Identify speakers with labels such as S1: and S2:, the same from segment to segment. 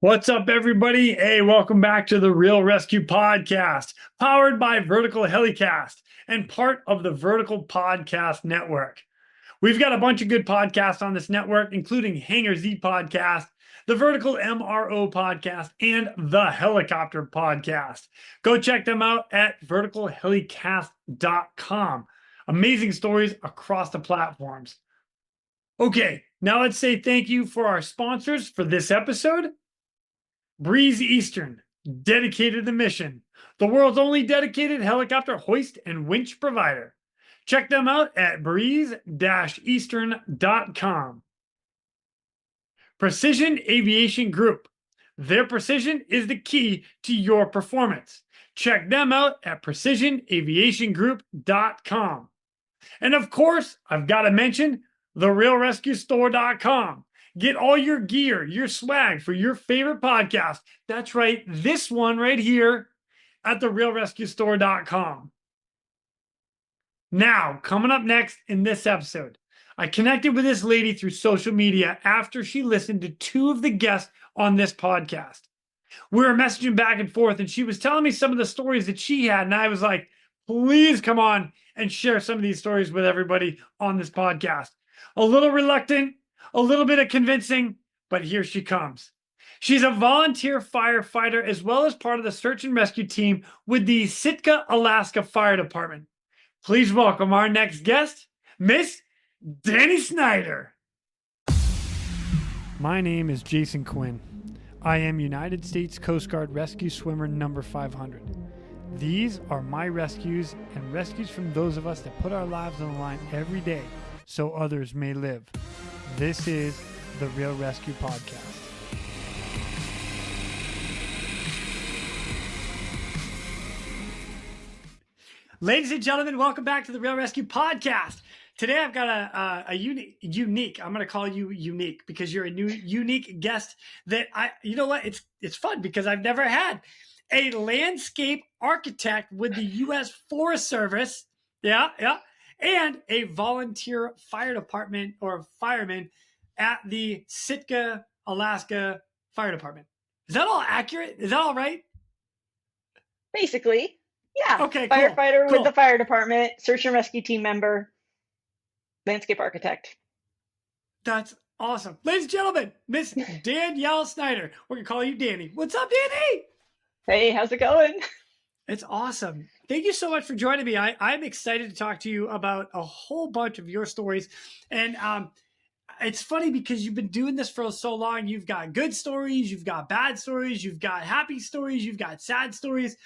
S1: What's up, everybody? Hey, welcome back to the Real ResQ Podcast, powered by Vertical Helicast and part of the Vertical Podcast Network. We've got a bunch of good podcasts on this network, including Hangar Z Podcast, the Vertical MRO Podcast, and the Helicopter Podcast. Go check them out at verticalhelicast.com. Amazing stories across the platforms. Okay, now let's say thank you for our sponsors for this episode. Breeze Eastern, dedicated to the mission, the world's only dedicated helicopter hoist and winch provider. Check them out at breeze-eastern.com. Precision Aviation Group. Their precision is the key to your performance. Check them out at precisionaviationgroup.com. And of course, I've got to mention therealrescuestore.com. Get all your gear, your swag for your favorite podcast. That's right, this one right here at therealrescuestore.com. Now, coming up next in this episode, I connected with this lady through social media after she listened to two of the guests on this podcast. We were messaging back and forth, and she was telling me some of the stories that she had, and I was like, please come on and share some of these stories with everybody on this podcast. A little reluctant, a little bit of convincing, but here she comes. She's a volunteer firefighter as well as part of the search and rescue team with the Sitka, Alaska Fire Department. Please welcome our next guest, Miss Dani Snyder. My name is Jason Quinn. I am United States Coast Guard Rescue Swimmer number 500. These are my rescues and rescues from those of us that put our lives on the line every day so others may live. This is the Real ResQ Podcast. Ladies and gentlemen, welcome back to the Real ResQ Podcast. Today I've got a unique, I'm going to call you unique because you're a new unique guest that you know what, it's fun because I've never had a landscape architect with the U.S. Forest Service. Yeah. And a volunteer fire department or fireman at the Sitka, Alaska Fire Department. Is that all accurate? Is that all right?
S2: Basically, yeah.
S1: Okay,
S2: firefighter
S1: cool.
S2: with the fire department, search and rescue team member, landscape architect.
S1: That's awesome. Ladies and gentlemen, Miss Danielle Snyder. We're going to call you Dani. What's up, Dani?
S2: Hey, how's it going?
S1: It's awesome. Thank you so much for joining me. I'm excited to talk to you about a whole bunch of your stories. And it's funny because you've been doing this for so long. You've got good stories, you've got bad stories, you've got happy stories, you've got sad stories.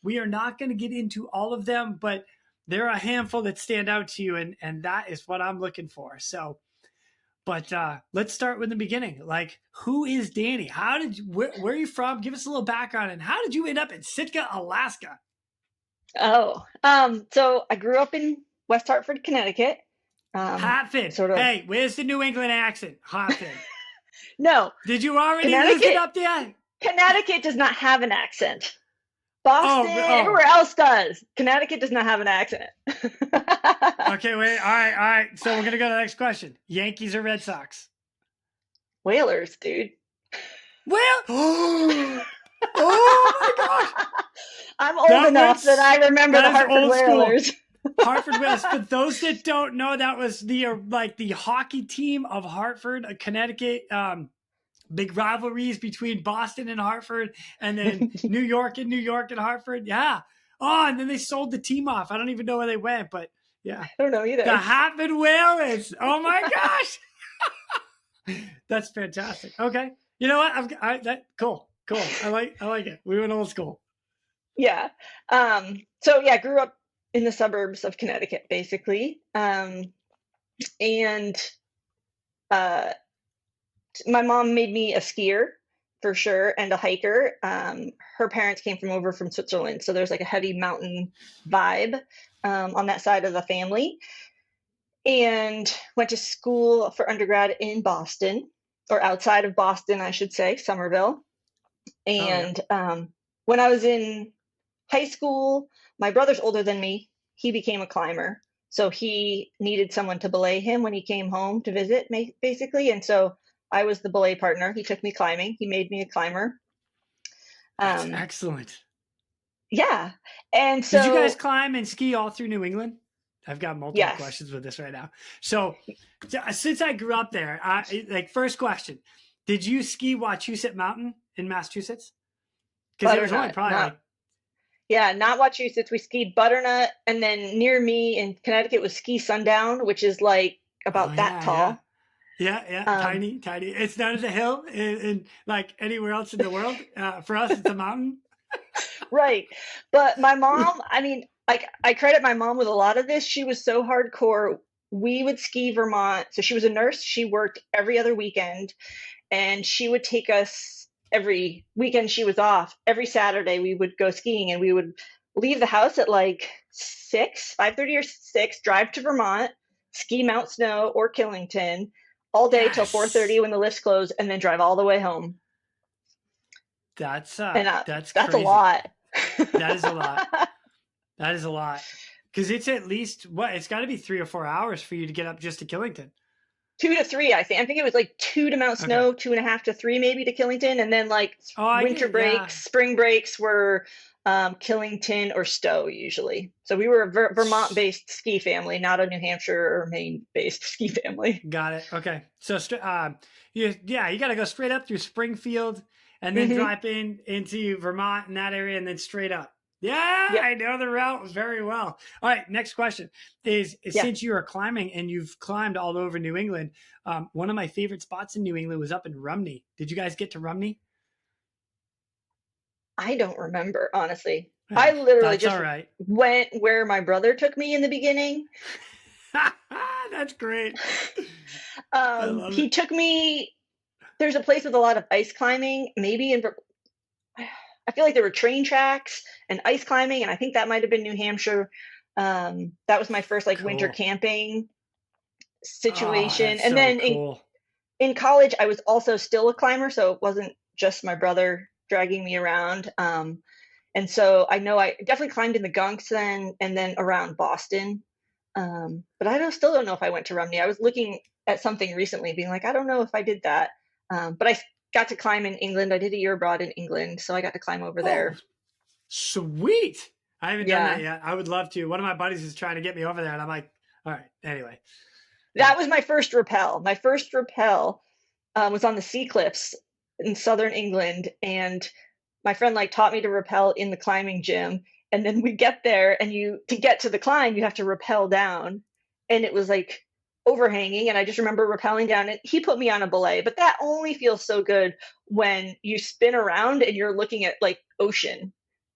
S1: We are not going to get into all of them, but there are a handful that stand out to you, and that is what I'm looking for. So, but let's start with the beginning. Like, who is Dani? Where are you from? Give us a little background, and how did you end up in Sitka, Alaska?
S2: So I grew up in West Hartford, Connecticut.
S1: Hartford.
S2: Sort of.
S1: Hey, where's the New England accent? Hartford.
S2: No.
S1: Did you already listen up there?
S2: Connecticut does not have an accent. Boston, everywhere else does. Connecticut does not have an accent.
S1: Okay, wait. All right. So we're going to go to the next question. Yankees or Red Sox?
S2: Whalers, dude.
S1: Oh my gosh.
S2: I'm old enough that I remember the Hartford Whalers.
S1: Hartford Whalers. For those that don't know, that was the hockey team of Hartford, Connecticut. Big rivalries between Boston and Hartford, and then New York and Hartford. Yeah. Oh, and then they sold the team off. I don't even know where they went, but yeah.
S2: I don't know either.
S1: The Hartford Whalers. Oh my gosh. That's fantastic. Okay. You know what? Cool. I like it. We went old school.
S2: Yeah. Grew up in the suburbs of Connecticut, basically. My mom made me a skier for sure and a hiker. Her parents came over from Switzerland, so there's like a heavy mountain vibe on that side of the family. And went to school for undergrad in Boston, or outside of Boston, I should say, Somerville. And when I was in high school, my brother's older than me. He became a climber. So he needed someone to belay him when he came home to visit, basically. And so I was the belay partner. He took me climbing. He made me a climber.
S1: That's excellent.
S2: Yeah. And
S1: Did you guys
S2: so,
S1: climb and ski all through New England? I've got multiple
S2: yes,
S1: questions with this right now. So, since I grew up there, first question: did you ski Wachusett Mountain in Massachusetts? Because there was only
S2: Butternut,
S1: probably
S2: not, yeah, not Wachusett. We skied Butternut, and then near me in Connecticut was Ski Sundown, which is like
S1: oh
S2: about that
S1: yeah,
S2: tall.
S1: tiny. It's not as a hill in like anywhere else in the world. For us, it's a mountain.
S2: Right. But my mom, I mean, like I credit my mom with a lot of this. She was so hardcore. We would ski Vermont. So she was a nurse. She worked every other weekend, and she would take us every weekend she was off. Every Saturday we would go skiing, and we would leave the house at like 5:30 or 6, drive to Vermont, ski Mount Snow or Killington all day till 4:30
S1: Yes,
S2: when the lifts close, and then drive all the way home.
S1: that's
S2: And that's a
S1: crazy.
S2: lot.
S1: That is a lot. That is a lot. Because it's at least what it's got to be 3 or 4 hours for you to get up just to Killington.
S2: 2 to 3, I think. I think it was like 2 to Mount Snow,
S1: Okay.
S2: 2.5 to 3 maybe to Killington, and then like
S1: Oh, I
S2: winter
S1: get yeah.
S2: breaks, spring breaks were Killington or Stowe usually. So we were a Vermont-based ski family, not a New Hampshire or Maine-based ski family.
S1: Got it. Okay. So you got to go straight up through Springfield and then
S2: Hmm.
S1: drop into Vermont in that area and then straight up. Yeah,
S2: Yep.
S1: I know the route very well. All right, next question is
S2: Yeah.
S1: since you are climbing and you've climbed all over New England, one of my favorite spots in New England was up in Rumney. Did you guys get to Rumney?
S2: I don't remember, honestly. I literally
S1: That's
S2: just
S1: all right.
S2: went where my brother took me in the beginning.
S1: That's great. I love
S2: He
S1: it.
S2: took me, there's a place with a lot of ice climbing, maybe in I feel like there were train tracks and ice climbing, and I think that might have been New Hampshire. That was my first like winter
S1: Cool.
S2: camping
S1: Oh,
S2: situation.
S1: that's
S2: And
S1: so
S2: then
S1: cool.
S2: in college, I was also still a climber, so it wasn't just my brother dragging me around. And so I know I definitely climbed in the Gunks then, and then around Boston. But still don't know if I went to Rumney. I was looking at something recently, being like, I don't know if I did that. But I got to climb in England. I did a year abroad in England, so I got to climb over
S1: Oh,
S2: there.
S1: sweet. I haven't done that
S2: Yeah,
S1: yet. I would love to. One of my buddies is trying to get me over there, and I'm like, all right, anyway. Yeah.
S2: that was my first rappel. My first rappel was on the Sea Cliffs in southern England, and my friend like taught me to rappel in the climbing gym. And then we get there, and to get to the climb, you have to rappel down, and it was like overhanging. And I just remember rappelling down, and he put me on a belay, but that only feels so good when you spin around and you're looking at like ocean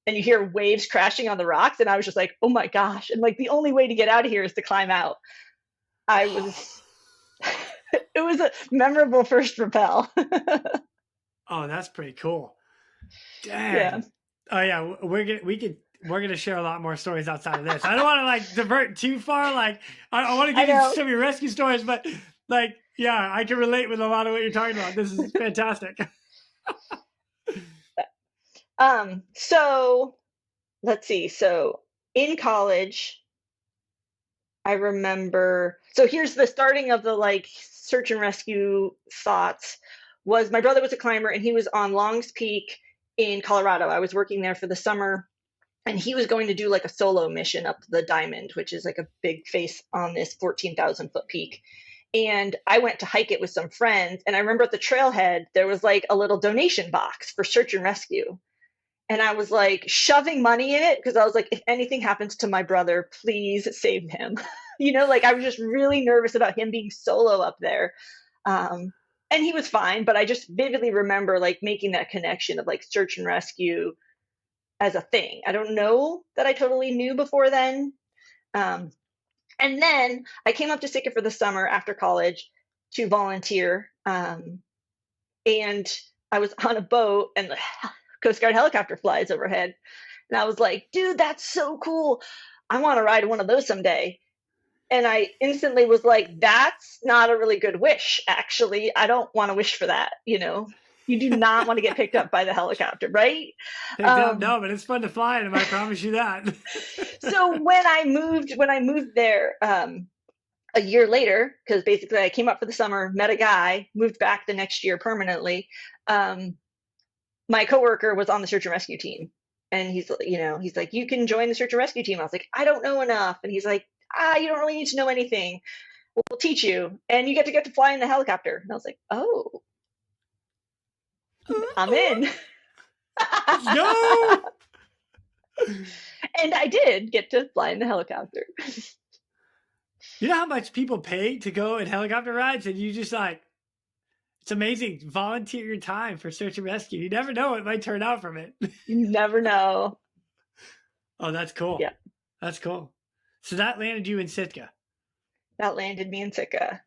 S2: and you hear waves crashing on the rocks. And I was just like, oh my gosh! And like the only way to get out of here is to climb out. I was it was a memorable first rappel.
S1: Oh, that's pretty cool.
S2: Yeah.
S1: Dang. Oh yeah, we're gonna share a lot more stories outside of this. I don't want to like divert too far. Like I want to
S2: I
S1: give you
S2: know.
S1: some of your rescue stories, but like yeah, I can relate with a lot of what you're talking about. This is fantastic.
S2: So let's see. So in college, I remember, so here's the starting of the like search and rescue thoughts. Was my brother was a climber, and he was on Longs Peak in Colorado. I was working there for the summer, and he was going to do like a solo mission up the Diamond, which is like a big face on this 14,000 foot peak. And I went to hike it with some friends. And I remember at the trailhead, there was like a little donation box for search and rescue. And I was like shoving money in it because I was like, if anything happens to my brother, please save him. Like I was just really nervous about him being solo up there. And he was fine, but I just vividly remember like making that connection of like search and rescue as a thing. I don't know that I totally knew before then. Um, and then I came up to Sitka for the summer after college to volunteer. And I was on a boat, and the Coast Guard helicopter flies overhead. And I was like, dude, that's so cool. I want to ride one of those someday. And I instantly was like, that's not a really good wish, actually. I don't want to wish for that. You do not want to get picked up by the helicopter, right?
S1: No, but it's fun to fly them. I promise you that.
S2: So when I moved there, a year later, because basically I came up for the summer, met a guy, moved back the next year permanently. My coworker was on the search and rescue team, and he's like, you can join the search and rescue team. I was like, I don't know enough, and he's like, you don't really need to know anything. We'll teach you, and you get to fly in the helicopter. And I was like, oh, I'm in.
S1: No.
S2: And I did get to fly in the helicopter.
S1: You know how much people pay to go in helicopter rides, and you just like, it's amazing. Volunteer your time for search and rescue. You never know what might turn out from it.
S2: You never know.
S1: Oh, that's cool.
S2: Yeah.
S1: That's cool. So that landed you in Sitka.
S2: That landed me in Sitka.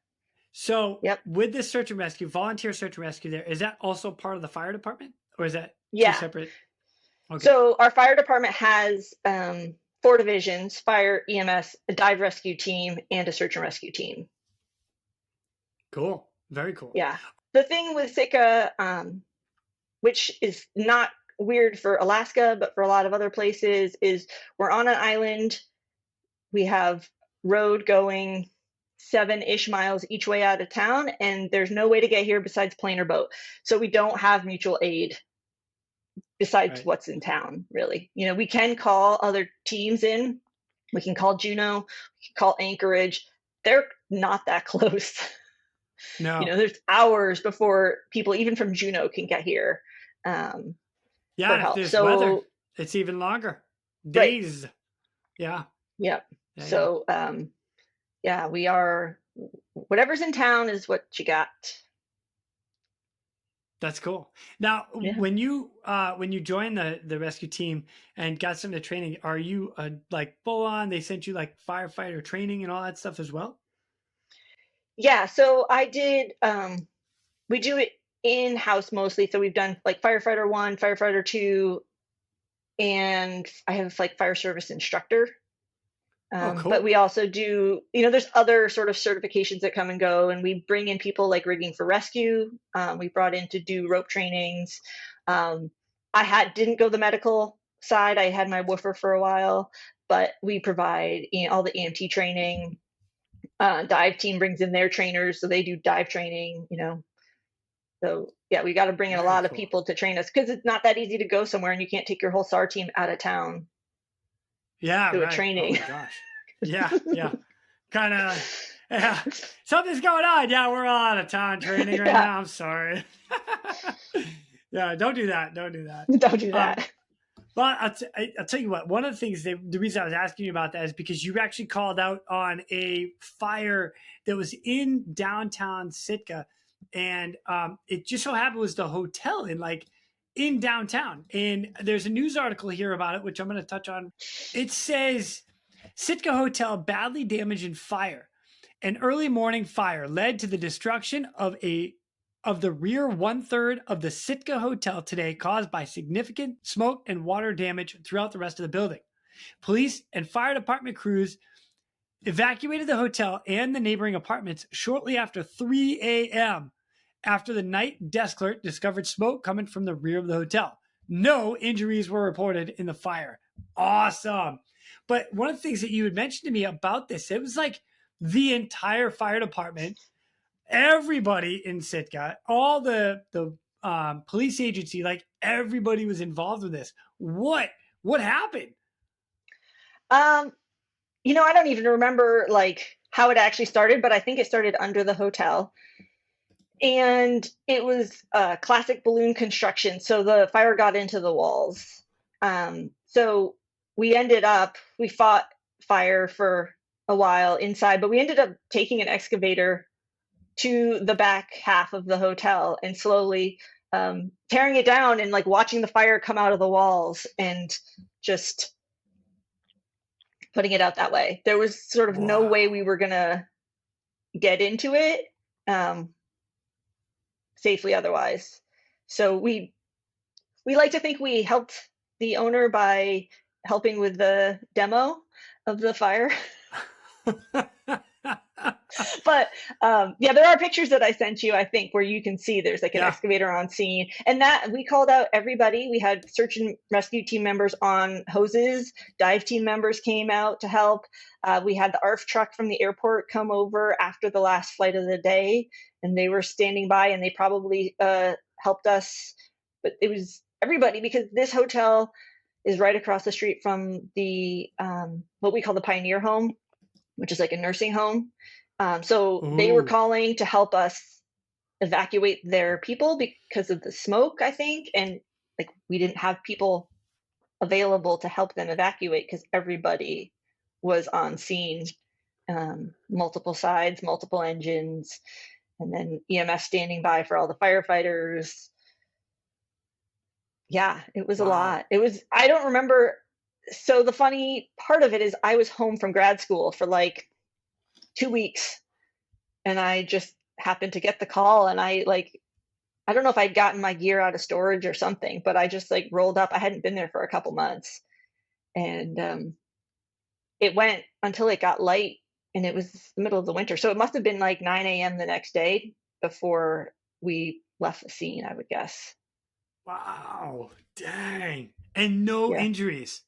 S1: So
S2: Yep.
S1: with this search and rescue, volunteer search and rescue there, is that also part of the fire department? Or is that
S2: Yeah.
S1: two separate? Okay.
S2: So our fire department has 4 divisions: fire, EMS, a dive rescue team, and a search and rescue team.
S1: Cool. Very cool.
S2: Yeah. The thing with Sitka, which is not weird for Alaska, but for a lot of other places, is we're on an island. We have road going 7-ish miles each way out of town, and there's no way to get here besides plane or boat. So we don't have mutual aid besides what's in town, really. We can call other teams in. We can call Juneau, we can call Anchorage. They're not that close.
S1: No.
S2: There's hours before people even from Juneau can get here.
S1: Yeah,
S2: if
S1: there's weather, it's even longer. Days.
S2: Right.
S1: Yeah.
S2: Yep.
S1: Yeah,
S2: so we are, whatever's in town is what you got.
S1: That's cool. Now, when you joined the rescue team and got some of the training, are you like full on? They sent you like firefighter training and all that stuff as well?
S2: Yeah. So I did. We do it in house mostly. So we've done like firefighter 1, firefighter 2, and I have like fire service instructor.
S1: Cool.
S2: But we also do, there's other sort of certifications that come and go, and we bring in people like rigging for rescue. We brought in to do rope trainings. I didn't go the medical side. I had my woofer for a while, but we provide all the EMT training. Dive team brings in their trainers, so they do dive training, So yeah, we got to bring in a lot of people to train us, because it's not that easy to go somewhere and you can't take your whole SAR team out of town.
S1: Yeah,
S2: do a training.
S1: Oh my gosh. Yeah. Kind of. Yeah. Something's going on. Yeah, we're all out of town training right now. I'm sorry. Yeah, don't do that. Don't do that. But I'll tell you what. One of the things the reason I was asking you about that is because you actually called out on a fire that was in downtown Sitka, and it just so happened was the hotel in downtown. And there's a news article here about it, which I'm going to touch on. It says Sitka Hotel badly damaged in fire. An early morning fire led to the destruction of the rear 1/3 of the Sitka Hotel today, caused by significant smoke and water damage throughout the rest of the building. Police and fire department crews evacuated the hotel and the neighboring apartments shortly after 3 a.m. after the night desk clerk discovered smoke coming from the rear of the hotel. No injuries were reported in the fire. Awesome. But one of the things that you had mentioned to me about this, it was like the entire fire department, everybody in Sitka, all the police agency, like everybody was involved with this. What happened?
S2: I don't even remember like how it actually started, but I think it started under the hotel. And it was classic balloon construction. So the fire got into the walls. So we fought fire for a while inside, but we ended up taking an excavator to the back half of the hotel and slowly tearing it down and like watching the fire come out of the walls and just putting it out that way. There was sort of no way we were going to get into it safely otherwise. So we like to think we helped the owner by helping with the demo of the fire. But yeah, there are pictures that I sent you, I think, where you can see there's like an excavator on scene. And that we called out everybody. We had search and rescue team members on hoses. Dive team members came out to help. We had the ARF truck from the airport come over after the last flight of the day, and they were standing by, and they probably helped us. But it was everybody, because this hotel is right across the street from the what we call the Pioneer Home, which is like a nursing home. So they were calling to help us evacuate their people because of the smoke, I think. And like, we didn't have people available to help them evacuate because everybody was on scene, multiple sides, multiple engines, and then EMS standing by for all the firefighters. Yeah, it was a lot. I don't remember. So the funny part of it is I was home from grad school for like 2 weeks, and I just happened to get the call, and I don't know if I'd gotten my gear out of storage or something, but I just like rolled up. I hadn't been there for a couple months, and it went until it got light, and it was the middle of the winter. So it must have been like 9 a.m. the next day before we left the scene, I would guess.
S1: Wow. Dang. And no injuries.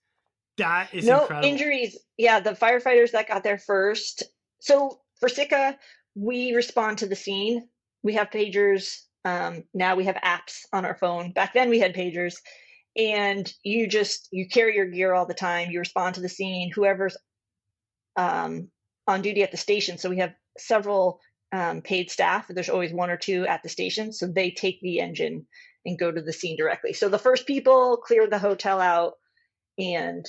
S1: That is
S2: no
S1: incredible.
S2: Injuries. Yeah, the firefighters that got there first. So for Sitka, we respond to the scene. We have pagers. Now we have apps on our phone. Back then we had pagers, and you carry your gear all the time. You respond to the scene, whoever's on duty at the station. So we have several paid staff. There's always one or two at the station. So they take the engine and go to the scene directly. So the first people cleared the hotel out, and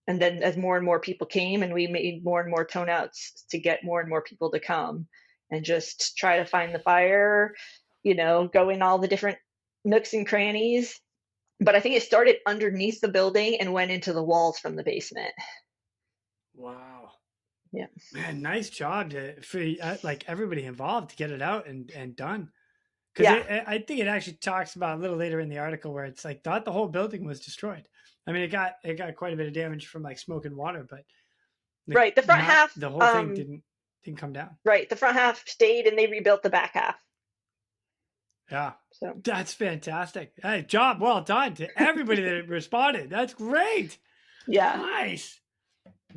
S2: then as more and more people came, and we made more and more tone outs to get more and more people to come and just try to find the fire, go in all the different nooks and crannies. But I think it started underneath the building and went into the walls from the basement.
S1: Wow.
S2: Yeah.
S1: Man, nice job for like everybody involved to get it out and done. Because I think it actually talks about a little later in the article where it's like thought the whole building was destroyed. I mean, it got quite a bit of damage from like smoke and water, but
S2: the front half,
S1: the whole thing didn't come down.
S2: Right, the front half stayed, and they rebuilt the back half.
S1: Yeah, so that's fantastic. Hey, job well done to everybody that responded. That's great.
S2: Yeah,
S1: nice.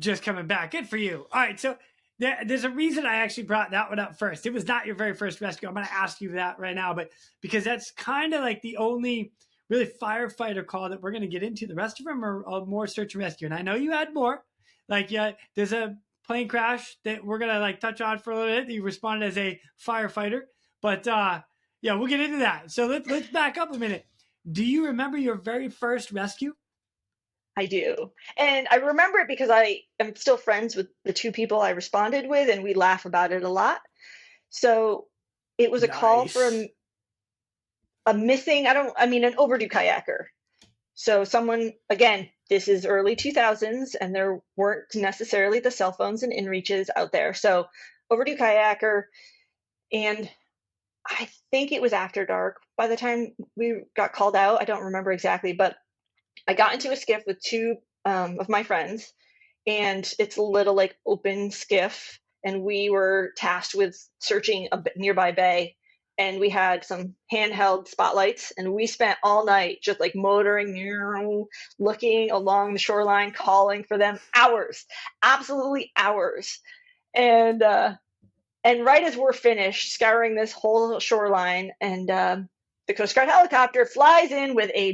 S1: Just coming back, good for you. All right, so. There's a reason I actually brought that one up first. It was not your very first rescue. I'm going to ask you that right now, but because that's kind of like the only really firefighter call that we're going to get into. The rest of them are more search and rescue. And I know you had more. Like, there's a plane crash that we're going to like touch on for a little bit. You responded as a firefighter, but we'll get into that. So let's back up a minute. Do you remember your very first rescue?
S2: I do. And I remember it because I am still friends with the two people I responded with, and we laugh about it a lot. So it was a call from an overdue kayaker. So someone, again, this is early 2000s, and there weren't necessarily the cell phones and inReaches out there. So overdue kayaker, and I think it was after dark by the time we got called out. I don't remember exactly, but I got into a skiff with two of my friends, and it's a little like open skiff, and we were tasked with searching a nearby bay, and we had some handheld spotlights, and we spent all night just like motoring, looking along the shoreline, calling for them, hours, absolutely hours. And right as we're finished scouring this whole shoreline, and the Coast Guard helicopter flies in with a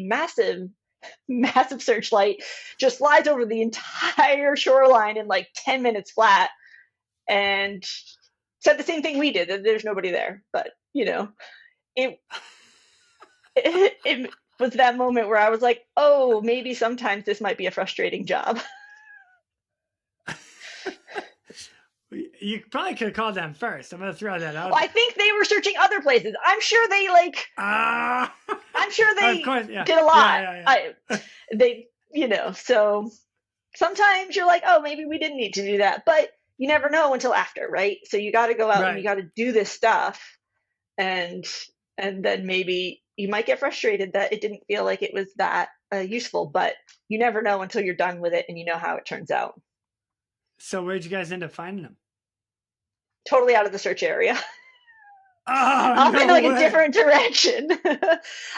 S2: massive searchlight, just flies over the entire shoreline in like 10 minutes flat, and said the same thing we did, that there's nobody there. But it was that moment where I was like, oh, maybe sometimes this might be a frustrating job.
S1: You probably could have called them first. I'm going to throw that out.
S2: Well, I think they were searching other places. I'm sure they I'm sure they did a lot. So sometimes you're like, oh, maybe we didn't need to do that. But you never know until after, right? So you got to go out and you got to do this stuff. And then maybe you might get frustrated that it didn't feel like it was that useful. But you never know until you're done with it and you know how it turns out.
S1: So where'd you guys end up finding them?
S2: totally out of the search area.
S1: Oh,
S2: Off in
S1: no
S2: like a
S1: way.
S2: different direction.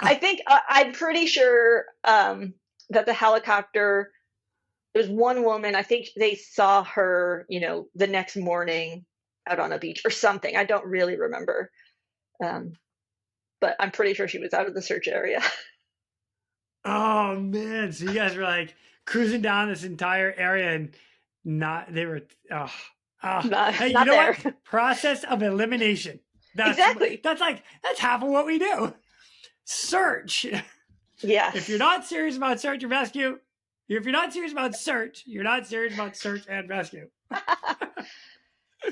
S2: I think I'm pretty sure that the helicopter. There's one woman. I think they saw her, the next morning out on a beach or something. I don't really remember, but I'm pretty sure she was out of the search area.
S1: Oh man. So you guys were like cruising down this entire area and they were hey, you
S2: Not
S1: know
S2: there.
S1: what? Process of elimination.
S2: Exactly.
S1: That's half of what we do. Search.
S2: Yes.
S1: If you're not serious about search and rescue, if you're not serious about search, you're not serious about search and rescue.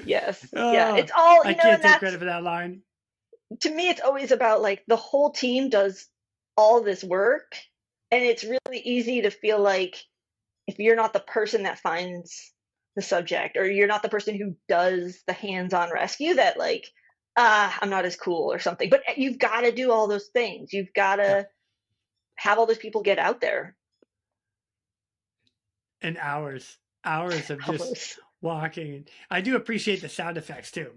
S2: Yes. Yeah. It's all,
S1: I
S2: and
S1: can't take
S2: that's,
S1: credit for that line.
S2: to me, it's always about like the whole team does all this work. And it's really easy to feel like if you're not the person that finds the subject, or you're not the person who does the hands-on rescue, that like, I'm not as cool or something. But you've got to do all those things. You've got to have all those people get out there.
S1: And hours of just walking. I do appreciate the sound effects too.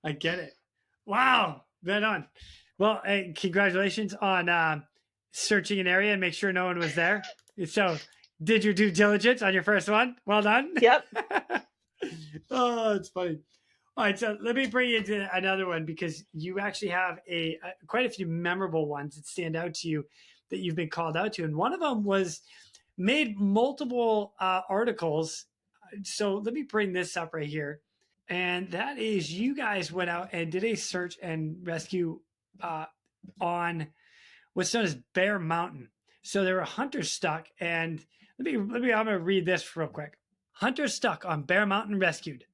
S1: I get it. Wow. Right on. Well, hey, congratulations on searching an area and make sure no one was there. So, did your due diligence on your first one. Well done.
S2: Yep.
S1: Oh, it's funny. All right, so let me bring you to another one because you actually have quite a few memorable ones that stand out to you that you've been called out to, and one of them was made multiple articles. So let me bring this up right here, and that is you guys went out and did a search and rescue on what's known as Bear Mountain. So there were hunters stuck, and I'm gonna read this real quick. Hunters stuck on Bear Mountain rescued.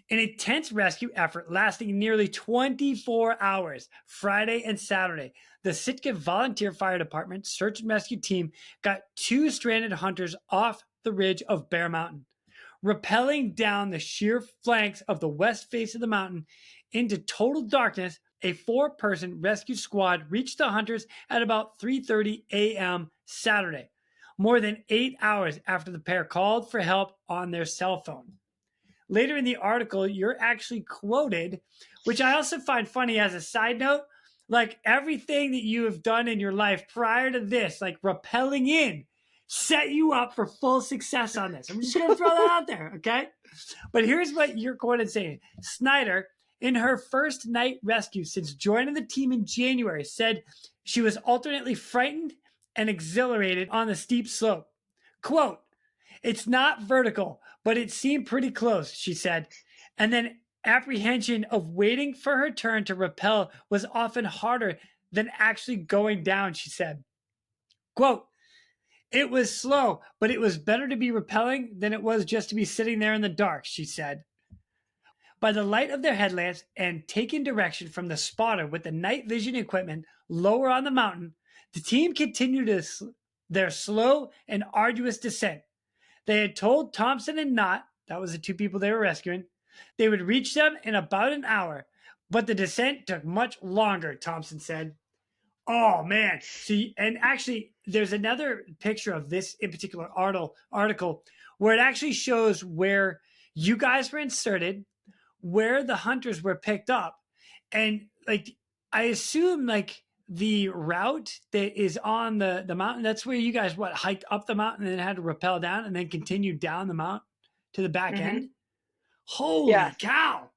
S1: An intense rescue effort lasting nearly 24 hours, Friday and Saturday, the Sitka Volunteer Fire Department search and rescue team got 2 stranded hunters off the ridge of Bear Mountain. Rappelling down the sheer flanks of the west face of the mountain into total darkness, a 4-person rescue squad reached the hunters at about 3:30 a.m. Saturday, more than 8 hours after the pair called for help on their cell phone. Later in the article, you're actually quoted, which I also find funny as a side note, like everything that you have done in your life prior to this, like rappelling in, set you up for full success on this. I'm just going to throw that out there, okay? But here's what you're quoted saying. Snyder, in her first night rescue since joining the team in January, said she was alternately frightened and exhilarated on the steep slope. Quote, "It's not vertical, but it seemed pretty close," she said. And then apprehension of waiting for her turn to rappel was often harder than actually going down, she said. Quote, "It was slow, but it was better to be rappelling than it was just to be sitting there in the dark," she said. By the light of their headlamps and taking direction from the spotter with the night vision equipment lower on the mountain, the team continued their slow and arduous descent. They had told Thompson and Knott, that was the 2 people they were rescuing, they would reach them in about an hour, but the descent took much longer, Thompson said. Oh, man. See, and actually, there's another picture of this in particular article where it actually shows where you guys were inserted, where the hunters were picked up, and like I assume like the route that is on the mountain, that's where you guys hiked up the mountain and then had to rappel down and then continued down the mountain to the back end. Holy cow,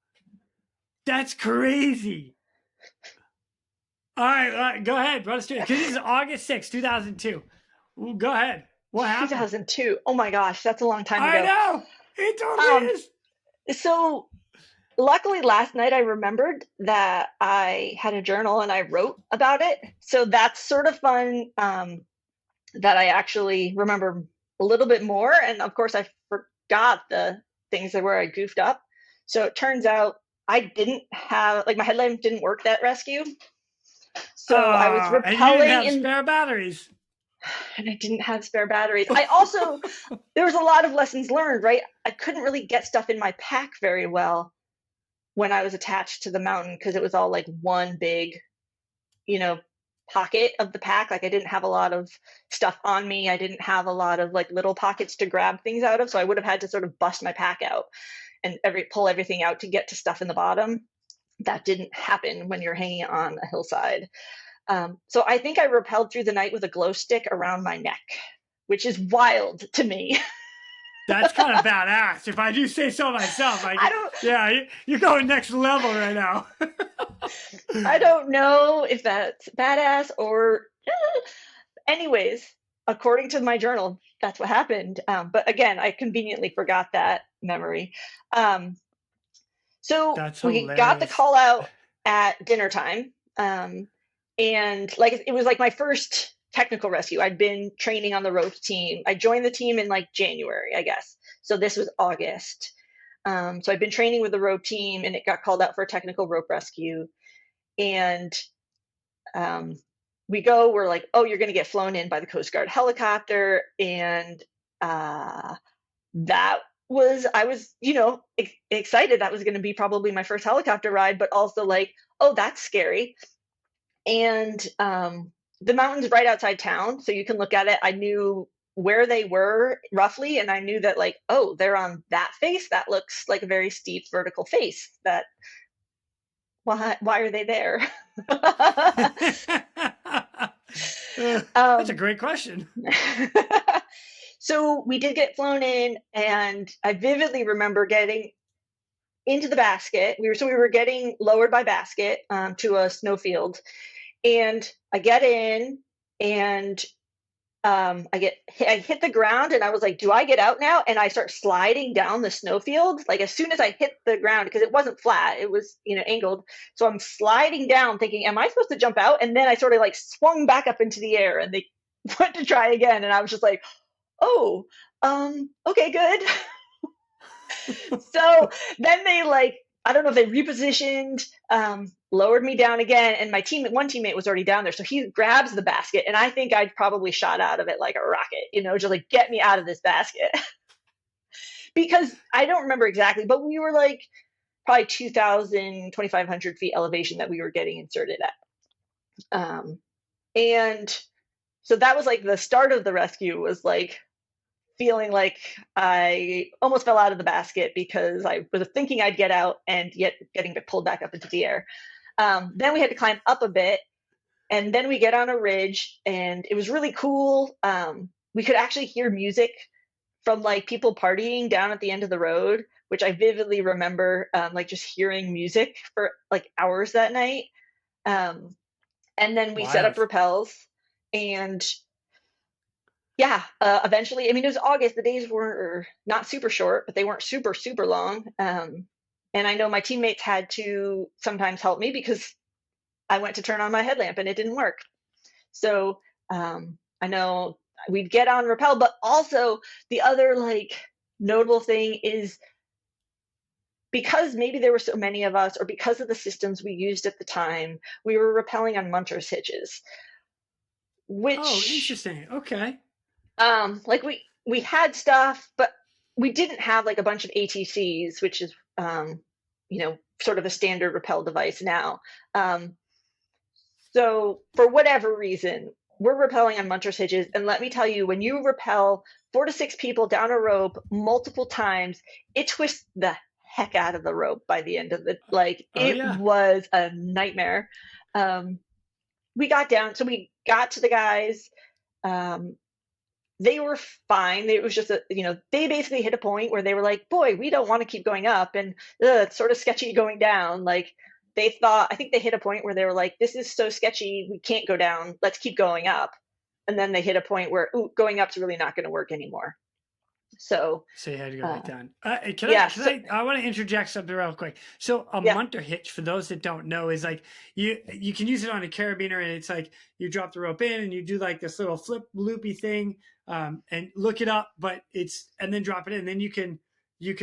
S1: that's crazy. All right, go ahead, run us through it, because this is August 6th, 2002. Ooh, go ahead. What happened?
S2: 2002. Oh my gosh, that's a long time ago.
S1: I know, it totally is.
S2: So luckily last night I remembered that I had a journal and I wrote about it. So that's sort of fun, that I actually remember a little bit more. And of course I forgot the things where I goofed up. So it turns out I didn't have, like, my headlamp didn't work that rescue. So I was rappelling,
S1: and you didn't have spare batteries.
S2: And I didn't have spare batteries. I also, there was a lot of lessons learned, right? I couldn't really get stuff in my pack very well when I was attached to the mountain because it was all like one big, pocket of the pack. Like I didn't have a lot of stuff on me. I didn't have a lot of like little pockets to grab things out of. So I would have had to sort of bust my pack out and pull everything out to get to stuff in the bottom. That didn't happen when you're hanging on a hillside. So I think I rappelled through the night with a glow stick around my neck, which is wild to me.
S1: That's kind of badass, if I do say so myself. Like,
S2: I don't.
S1: Yeah, you're going next level right now.
S2: I don't know if that's badass or. Anyways, according to my journal, that's what happened. But again, I conveniently forgot that memory. So
S1: That's
S2: we
S1: hilarious.
S2: got the call out at dinner time. And like it was like my first technical rescue. I'd been training on the rope team. I joined the team in like January, I guess. So this was August. So I'd been training with the rope team, and it got called out for a technical rope rescue. And we're like, oh, you're going to get flown in by the Coast Guard helicopter. And I was, excited. That was going to be probably my first helicopter ride, but also like, oh, that's scary. And the mountain's right outside town, so you can look at it. I knew where they were roughly, and I knew that like, oh, they're on that face. That looks like a very steep vertical face. Why are they there?
S1: That's a great question.
S2: So we did get flown in, and I vividly remember getting into the basket. We were getting lowered by basket to a snowfield, and I get in, and I hit the ground, and I was like, do I get out now? And I start sliding down the snowfield. Like as soon as I hit the ground, because it wasn't flat, it was, angled. So I'm sliding down thinking, am I supposed to jump out? And then I sort of like swung back up into the air, and they went to try again. And I was just like, oh, okay, good. So then they I don't know if they repositioned, lowered me down again, and one teammate was already down there, so he grabs the basket, and I think I'd probably shot out of it like a rocket, just like, get me out of this basket. Because I don't remember exactly, but we were like probably 2,000, 2,500 feet elevation that we were getting inserted at. And so that was like the start of the rescue, was like feeling like I almost fell out of the basket because I was thinking I'd get out and yet getting pulled back up into the air. Then we had to climb up a bit, and then we get on a ridge, and it was really cool. We could actually hear music from like people partying down at the end of the road, which I vividly remember, like just hearing music for like hours that night. And then we set up rappels, and yeah, eventually, I mean, it was August. The days were not super short, but they weren't super, super long. And I know my teammates had to sometimes help me because I went to turn on my headlamp and it didn't work. So I know we'd get on rappel, but also the other like notable thing is, because maybe there were so many of us, or because of the systems we used at the time, we were rappelling on Munter's hitches. Which,
S1: oh, interesting. Okay.
S2: Like we had stuff, but we didn't have like a bunch of ATCs, which is sort of a standard rappel device now. So for whatever reason, we're rappelling on Munter's hitches, and let me tell you, when you rappel 4 to 6 people down a rope multiple times, it twists the heck out of the rope by the end of it. Like it was a nightmare. We got down, so we got to the guys. They were fine. It was just they basically hit a point where they were like, boy, we don't want to keep going up, and it's sort of sketchy going down. Like I think they hit a point where they were like, this is so sketchy, we can't go down, let's keep going up. And then they hit a point where going up's really not going to work anymore. So
S1: you had to go back down. I want to interject something real quick. So a Munter hitch, for those that don't know, is like you can use it on a carabiner, and it's like you drop the rope in and you do like this little flip loopy thing, and look it up, and then drop it in, and then you can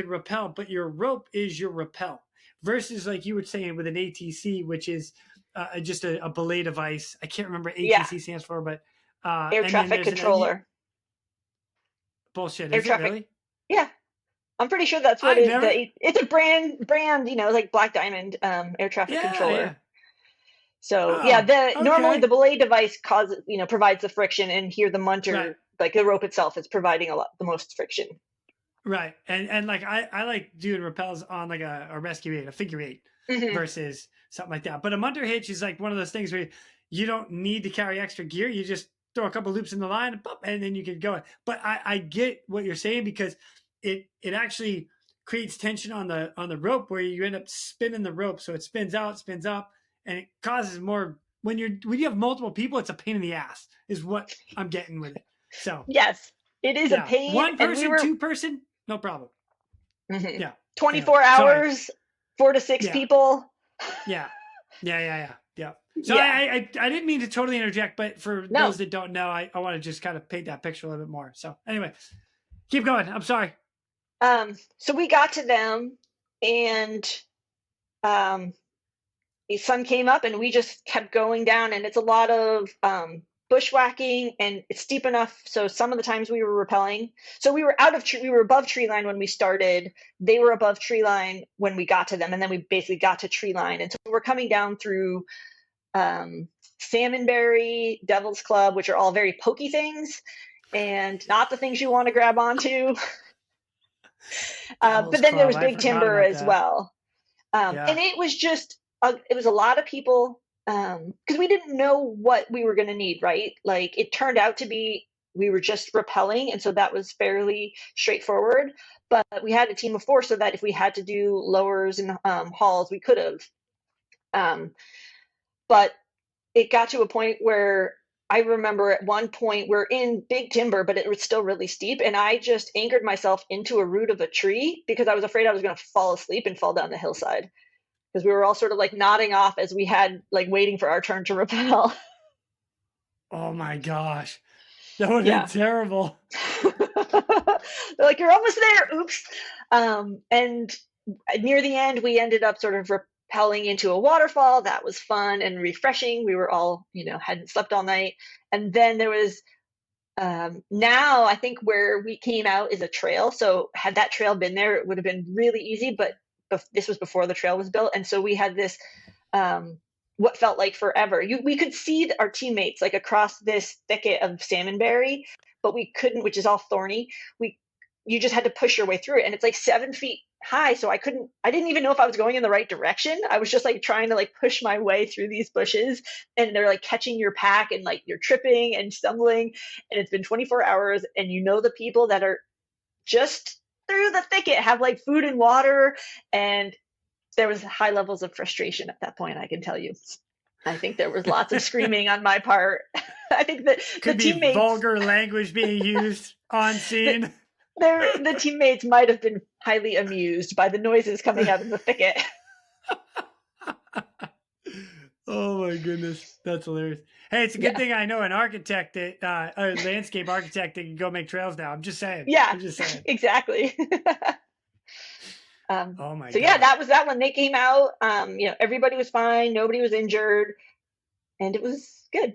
S1: rappel, but your rope is your rappel, versus like you were saying with an ATC, which is just a belay device. I can't remember ATC stands for, but
S2: air traffic controller.
S1: Bullshit. Is it really?
S2: Yeah. I'm pretty sure that's what it's a brand, like Black Diamond air traffic controller. So yeah,
S1: Oh,
S2: normally
S1: okay.
S2: the belay device provides the friction, and here the munter,
S1: Right.
S2: like the rope itself, is providing the most friction.
S1: Right. And like I like doing rappels on like a rescue eight, a figure eight
S2: Mm-hmm.
S1: versus something like that. But a munter hitch is like one of those things where you don't need to carry extra gear. You just throw a couple loops in the line and then you can go. But I get what you're saying, because it actually creates tension on the rope where you end up spinning the rope. So it spins out, spins up, and it causes more when you have multiple people, it's a pain in the ass, is what I'm getting with it. So
S2: Yes, it is a
S1: yeah.
S2: pain,
S1: One
S2: and we
S1: person,
S2: were
S1: 2 person, no problem.
S2: mhm.
S1: Yeah. Anyway,
S2: 24
S1: sorry.
S2: hours, 4 to 6
S1: Yeah.
S2: people.
S1: Yeah. Yeah. So
S2: Yeah.
S1: I didn't mean to totally interject, but for
S2: No.
S1: those that don't know, I want to just kind of paint that picture a little bit more. So anyway, keep going. I'm sorry.
S2: So we got to them, and the sun came up, and we just kept going down, and it's a lot of bushwhacking, and it's steep enough. So some of the times we were rappelling. So we were we were above tree line when we started. They were above tree line when we got to them, and then we basically got to tree line. And so we're coming down through salmonberry, devil's club, which are all very pokey things, and not the things you want to grab onto. But then there was big timber as well. And it was just, it was a lot of people, because we didn't know what we were going to need, right? Like, it turned out to be, we were just rappelling, and so that was fairly straightforward. But we had a team of 4, so that if we had to do lowers and hauls, we could have. But it got to a point where I remember at one point we're in big timber, but it was still really steep, and I just anchored myself into a root of a tree because I was afraid I was going to fall asleep and fall down the hillside, because we were all sort of like nodding off as we had like waiting for our turn to rappel.
S1: Oh my gosh. That would have
S2: Yeah.
S1: been terrible.
S2: They're like, you're almost there. Oops. And near the end, we ended up sort of rappelling into a waterfall. That was fun and refreshing. We were all, hadn't slept all night. And then there was, now I think where we came out is a trail. So had that trail been there, it would have been really easy, but this was before the trail was built. And so we had this, what felt like forever. We could see our teammates like across this thicket of salmonberry, but we couldn't, which is all thorny. You just had to push your way through it, and it's like 7 feet high. So I didn't even know if I was going in the right direction. I was just like trying to like push my way through these bushes, and they're like catching your pack, and like you're tripping and stumbling, and it's been 24 hours, and the people that are just through the thicket have like food and water, and there was high levels of frustration at that point, I can tell you. I think there was lots of screaming on my part. I think that
S1: Could
S2: the
S1: be
S2: teammates,
S1: vulgar language being used on scene.
S2: the teammates might have been highly amused by the noises coming out of the thicket.
S1: Oh my goodness, that's hilarious. Hey, it's a good thing I know an architect that a landscape architect that can go make trails now. I'm just saying.
S2: Yeah,
S1: I'm just saying.
S2: Exactly.
S1: Oh my
S2: so
S1: God.
S2: yeah, that was that one. They came out. Everybody was fine. Nobody was injured, and it was good.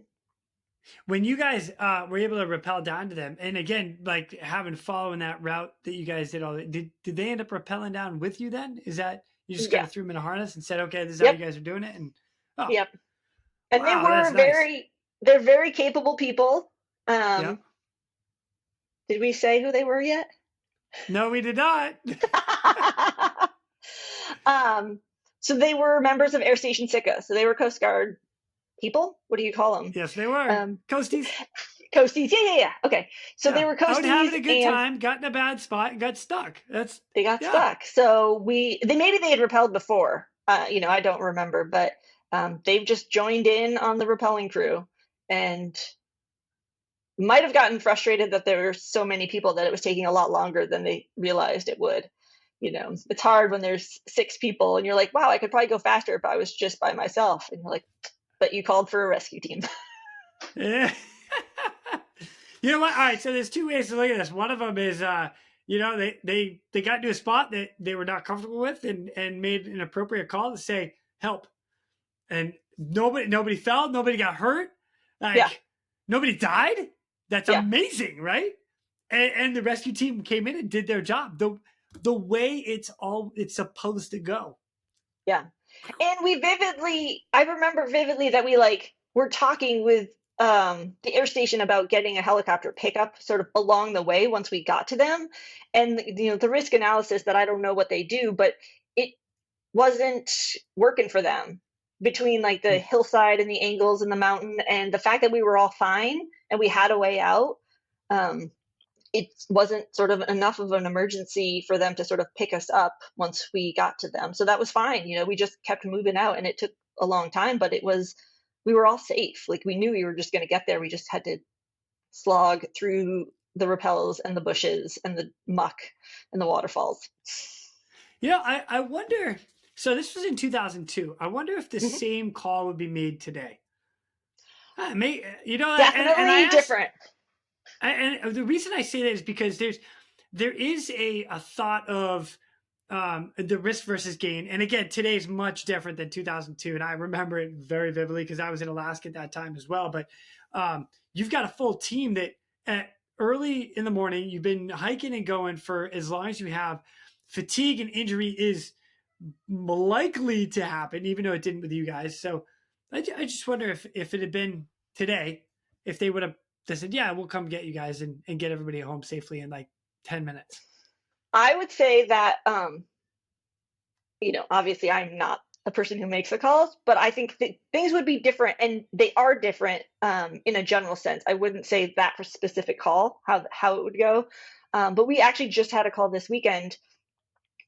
S1: When you guys were able to rappel down to them, and again, like following that route that you guys did did they end up rappelling down with you then? Is that you just kind of threw them in a harness and said, okay, this is how you guys are doing it? And
S2: Yep. And
S1: wow,
S2: they were
S1: nice.
S2: they're very capable people.
S1: Yep.
S2: Did we say who they were yet?
S1: No, we did not.
S2: So they were members of Air Station Sitka. So they were Coast Guard people. What do you call them?
S1: Yes, they were. Coasties.
S2: Coasties. Yeah. Okay. So they were coasties.
S1: Out having a good time, got in a bad spot, and got stuck.
S2: They got stuck. So maybe they had rappelled before. I don't remember, but they've just joined in on the rappelling crew, and might have gotten frustrated that there were so many people that it was taking a lot longer than they realized it would. It's hard when there's 6 people and you're like, wow, I could probably go faster if I was just by myself. And you're like, but you called for a rescue team.
S1: Yeah. You know what? All right. So there's 2 ways to look at this. One of them is, they got to a spot that they were not comfortable with and made an appropriate call to say, help. And nobody fell. Nobody got hurt. Nobody died. That's amazing. Right. And the rescue team came in and did their job. The way it's supposed to go.
S2: Yeah. And I remember vividly that we were talking with the air station about getting a helicopter pickup sort of along the way once we got to them. And the risk analysis, that I don't know what they do, but it wasn't working for them between like the hillside and the angles and the mountain, and the fact that we were all fine and we had a way out. It wasn't sort of enough of an emergency for them to sort of pick us up once we got to them. So that was fine. We just kept moving out, and it took a long time, but we were all safe. Like, we knew we were just going to get there. We just had to slog through the rappels and the bushes and the muck and the waterfalls.
S1: I wonder. So this was in 2002. I wonder if the same call would be made today.
S2: Definitely
S1: and
S2: different.
S1: And the reason I say that is because there is a thought of the risk versus gain. And again, today is much different than 2002. And I remember it very vividly because I was in Alaska at that time as well. But you've got a full team that early in the morning, you've been hiking and going for as long as you have. Fatigue and injury is likely to happen, even though it didn't with you guys. So I just wonder if it had been today, if they would have said, yeah, we'll come get you guys and get everybody home safely in like 10 minutes.
S2: I would say that, obviously I'm not a person who makes the calls, but I think that things would be different, and they are different in a general sense. I wouldn't say that for a specific call, how it would go. But we actually just had a call this weekend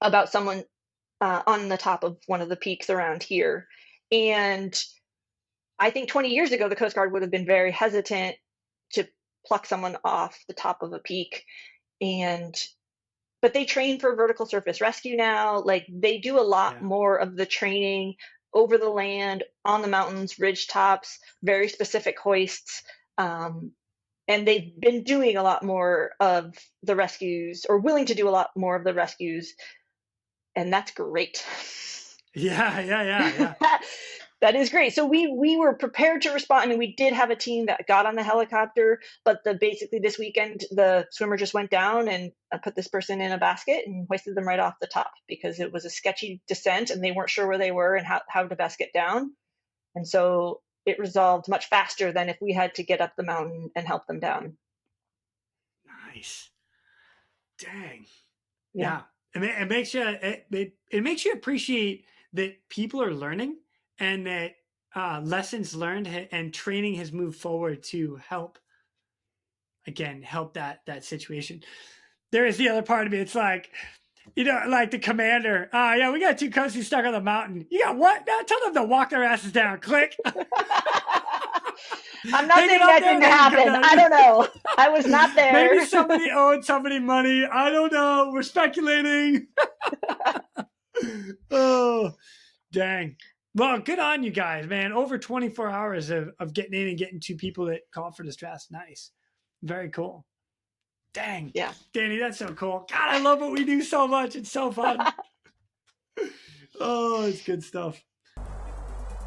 S2: about someone on the top of one of the peaks around here. And I think 20 years ago, the Coast Guard would have been very hesitant to pluck someone off the top of a peak. But they train for vertical surface rescue now. Like, they do a lot more of the training over the land, on the mountains, ridge tops, very specific hoists. And they've been doing a lot more of the rescues, or willing to do a lot more of the rescues. And that's great.
S1: Yeah.
S2: That is great. So we were prepared to respond. I mean, we did have a team that got on the helicopter, but basically this weekend, the swimmer just went down and put this person in a basket and hoisted them right off the top, because it was a sketchy descent and they weren't sure where they were and how to best get down. And so it resolved much faster than if we had to get up the mountain and help them down.
S1: Nice. Dang.
S2: Yeah.
S1: It makes you appreciate that people are learning, and that lessons learned and training has moved forward to help that situation. There is the other part of me. It's like, like the commander. Yeah, we got two coasts stuck on the mountain. You got what? Now tell them to walk their asses down. Click.
S2: I'm not saying that didn't happen. I don't know. I was not there.
S1: Maybe somebody owed somebody money. I don't know. We're speculating. Oh, dang. Well, good on you guys, man. Over 24 hours of getting in and getting two people that call for distress. Nice. Very cool. Dang.
S2: Yeah.
S1: Dani, that's so cool. God, I love what we do so much. It's so fun. Oh, it's good stuff.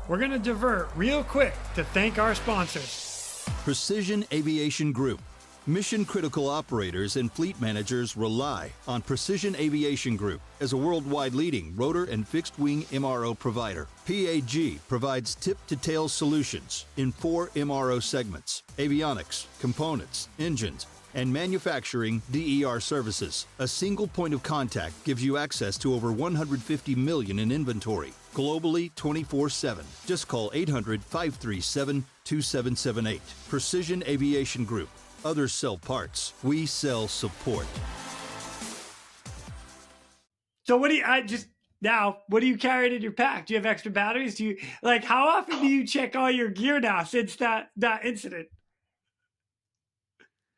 S1: We're going to divert real quick to thank our sponsors.
S3: Precision Aviation Group. Mission-critical operators and fleet managers rely on Precision Aviation Group as a worldwide leading rotor and fixed-wing MRO provider. PAG provides tip-to-tail solutions in 4 MRO segments: avionics, components, engines, and manufacturing DER services. A single point of contact gives you access to over 150 million in inventory, globally 24/7. Just call 800-537-2778. Precision Aviation Group. Others sell parts. We sell support.
S1: So what do you carry in your pack? Do you have extra batteries? How often do you check all your gear now since that incident?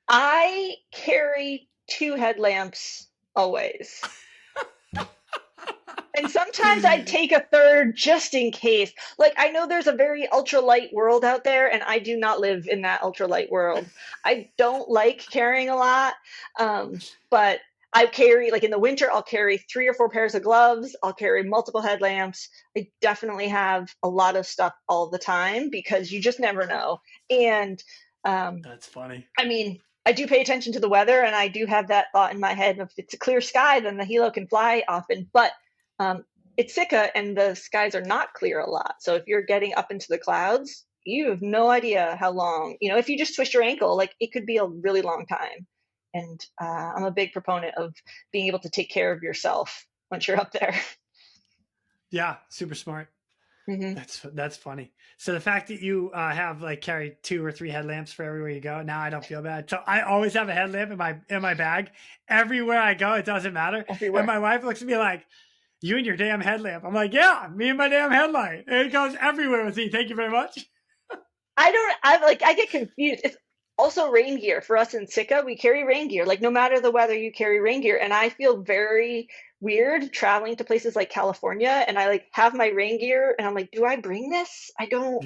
S2: I carry 2 headlamps always. And sometimes I take a third just in case. Like, I know there's a very ultralight world out there, and I do not live in that ultralight world. I don't like carrying a lot, but I carry, like in the winter, I'll carry 3 or 4 pairs of gloves. I'll carry multiple headlamps. I definitely have a lot of stuff all the time, because you just never know. And
S1: that's funny.
S2: I mean, I do pay attention to the weather, and I do have that thought in my head of, if it's a clear sky, then the helo can fly often. But it's Sitka and the skies are not clear a lot. So if you're getting up into the clouds, you have no idea how long, if you just twist your ankle, like it could be a really long time. And I'm a big proponent of being able to take care of yourself once you're up there.
S1: Yeah, super smart.
S2: Mm-hmm.
S1: That's funny. So the fact that you have like carry 2 or 3 headlamps for everywhere you go, now I don't feel bad. So I always have a headlamp in my bag everywhere I go. It doesn't matter.
S2: Everywhere.
S1: And my wife looks at me like, "You and your damn headlamp." I'm like, "Yeah, me and my damn headlight. It goes everywhere with me. Thank you very much."
S2: I get confused. It's also rain gear for us in Sitka. We carry rain gear. Like no matter the weather, you carry rain gear. And I feel very weird traveling to places like California, and I like have my rain gear, and I'm like, do I bring this? I don't.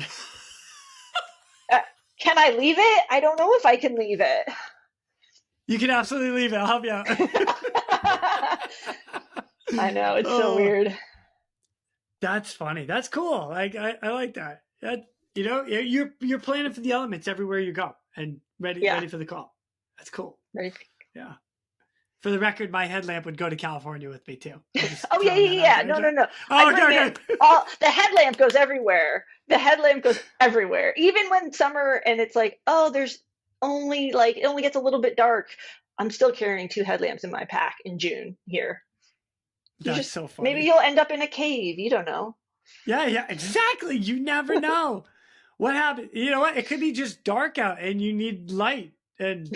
S2: Can I leave it? I don't know if I can leave it.
S1: You can absolutely leave it. I'll help you out.
S2: I know, it's so weird.
S1: That's funny. That's cool. Like I like that. You're planning for the elements everywhere you go and ready for the call. That's cool.
S2: Right.
S1: Yeah. For the record, my headlamp would go to California with me too.
S2: Oh yeah. No.
S1: Oh, okay.
S2: The headlamp goes everywhere. The headlamp goes everywhere. Even when summer and it's like, oh, there's only it only gets a little bit dark. I'm still carrying 2 headlamps in my pack in June here.
S1: That's so funny.
S2: Maybe you'll end up in a cave. You don't know.
S1: Yeah, exactly. You never know. What happened? You know what? It could be just dark out and you need light and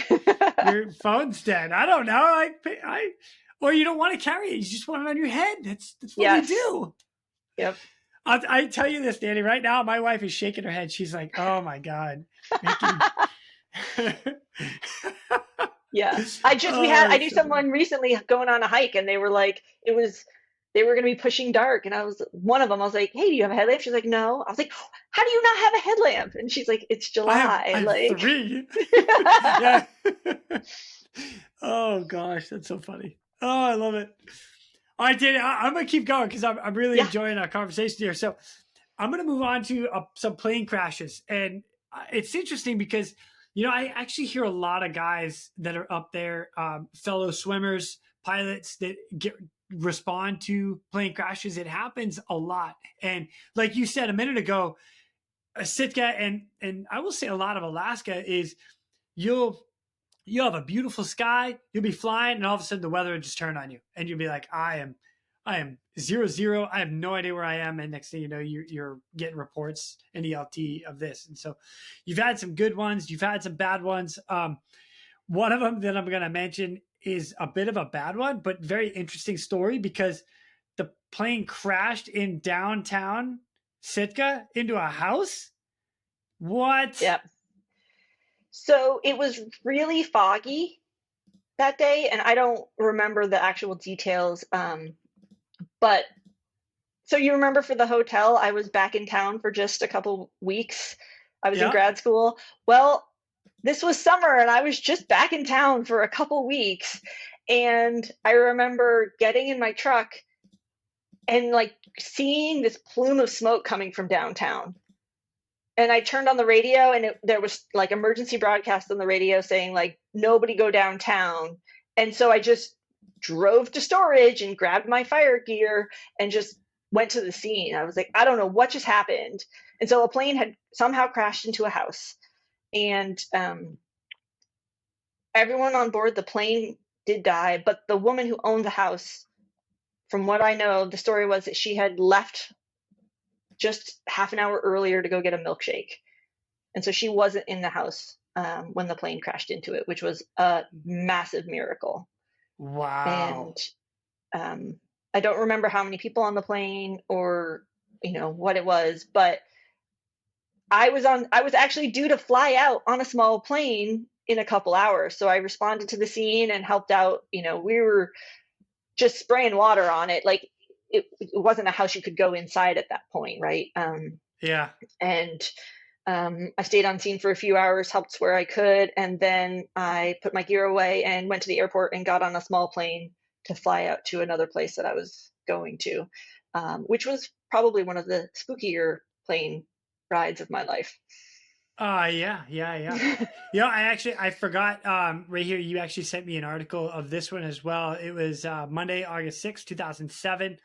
S1: your phone's dead. I don't know. Or you don't want to carry it. You just want it on your head. That's what we do.
S2: Yep.
S1: I tell you this, Dani, right now, my wife is shaking her head. She's like, "Oh my God."
S2: Yeah. I knew someone recently going on a hike, and they were like, they were going to be pushing dark. And I was like, "Hey, do you have a headlamp?" She's like, "No." I was like, "How do you not have a headlamp?" And she's like, "It's July."
S1: I have 3. Yeah. Oh gosh, that's so funny. Oh, I love it. All right, Dani, I'm going to keep going because I'm really enjoying our conversation here. So I'm going to move on to some plane crashes. And it's interesting because, I actually hear a lot of guys that are up there, fellow swimmers, pilots that respond to plane crashes. It happens a lot. And like you said a minute ago, Sitka and I will say a lot of Alaska is you'll have a beautiful sky, you'll be flying, and all of a sudden the weather will just turn on you. And you'll be like, I am 0-0. I have no idea where I am. And next thing you know, you're getting reports in ELT of this. And so you've had some good ones. You've had some bad ones. One of them that I'm going to mention is a bit of a bad one, but very interesting story because the plane crashed in downtown Sitka into a house. What?
S2: Yep. So it was really foggy that day, and I don't remember the actual details. But so you remember for the hotel, I was back in town for just a couple weeks. I was in grad school. Well, this was summer and I was just back in town for a couple weeks. And I remember getting in my truck and like seeing this plume of smoke coming from downtown. And I turned on the radio and there was like emergency broadcast on the radio saying like, nobody go downtown. And so I just drove to storage and grabbed my fire gear and just went to the scene. I was like, I don't know what just happened. And so a plane had somehow crashed into a house. And everyone on board the plane did die, but the woman who owned the house, from what I know, the story was that she had left just half an hour earlier to go get a milkshake. And so she wasn't in the house when the plane crashed into it, which was a massive miracle.
S1: Wow.
S2: And I don't remember how many people on the plane or, what it was, but I was actually due to fly out on a small plane in a couple hours. So I responded to the scene and helped out. We were just spraying water on it. Like it wasn't a house you could go inside at that point. Right.
S1: Yeah.
S2: And I stayed on scene for a few hours, helped where I could. And then I put my gear away and went to the airport and got on a small plane to fly out to another place that I was going to, which was probably one of the spookier plane rides of my life.
S1: Yeah. I forgot right here. You actually sent me an article of this one as well. It was Monday, August 6th, 2007.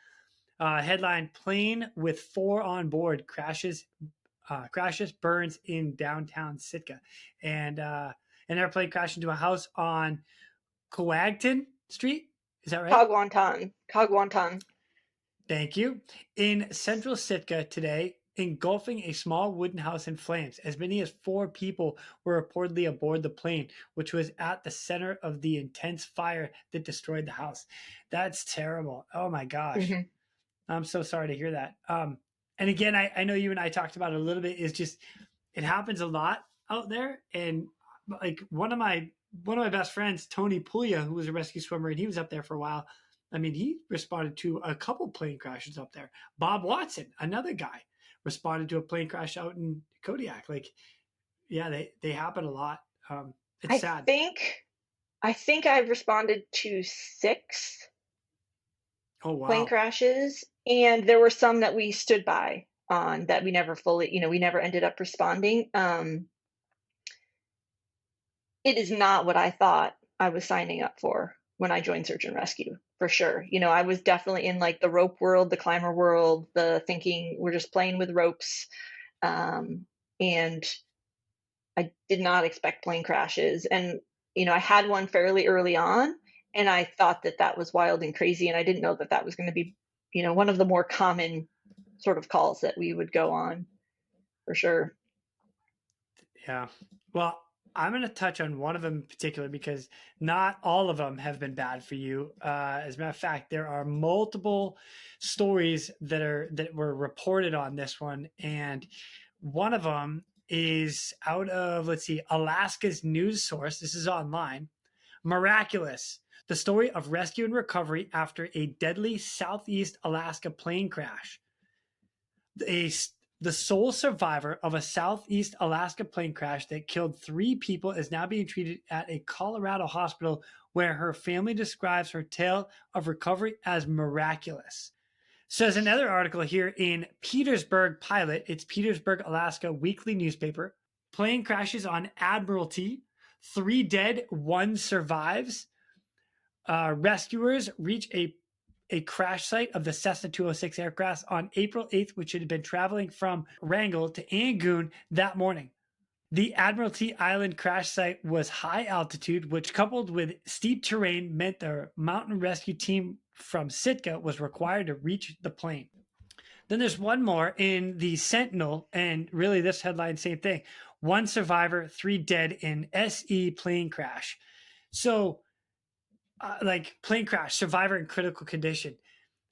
S1: Headline: Plane with 4 on board crashes burns in downtown Sitka, and an airplane crashed into a house on Coagton Street. Is that right?
S2: Kagwantan.
S1: Thank you. In central Sitka today, engulfing a small wooden house in flames. As many as 4 people were reportedly aboard the plane, which was at the center of the intense fire that destroyed the house. That's terrible. Oh my gosh.
S2: Mm-hmm.
S1: I'm so sorry to hear that. And again, I know you and I talked about it a little bit, is just, it happens a lot out there. And like one of my best friends, Tony Puglia, who was a rescue swimmer, and he was up there for a while. I mean, he responded to a couple plane crashes up there. Bob Watson, another guy, responded to a plane crash out in Kodiak. Like, yeah, they happen a lot. It's sad.
S2: I think I've responded to 6 plane crashes, and there were some that we stood by on that we never fully, we never ended up responding. It is not what I thought I was signing up for when I joined search and rescue, for sure. I was definitely in like the rope world, the climber world, the thinking we're just playing with ropes. And I did not expect plane crashes. And, I had one fairly early on, and I thought that was wild and crazy. And I didn't know that was going to be, one of the more common sort of calls that we would go on, for sure.
S1: Yeah. Well, I'm going to touch on one of them in particular because not all of them have been bad for you. As a matter of fact, there are multiple stories that were reported on this one. And one of them is out of, Alaska's news source. This is online. Miraculous. The story of rescue and recovery after a deadly Southeast Alaska plane crash. The sole survivor of a Southeast Alaska plane crash that killed 3 people is now being treated at a Colorado hospital, where her family describes her tale of recovery as miraculous. Says another article here in Petersburg Pilot, it's Petersburg, Alaska weekly newspaper. Plane crashes on Admiralty. 3 dead, 1 survives. Rescuers reach a crash site of the Cessna 206 aircraft on April 8th, which had been traveling from Wrangell to Angoon that morning. The Admiralty Island crash site was high altitude, which coupled with steep terrain meant the mountain rescue team from Sitka was required to reach the plane. Then there's one more in the Sentinel, and really this headline, same thing. 1 survivor, 3 dead in SE plane crash. So, plane crash, survivor in critical condition.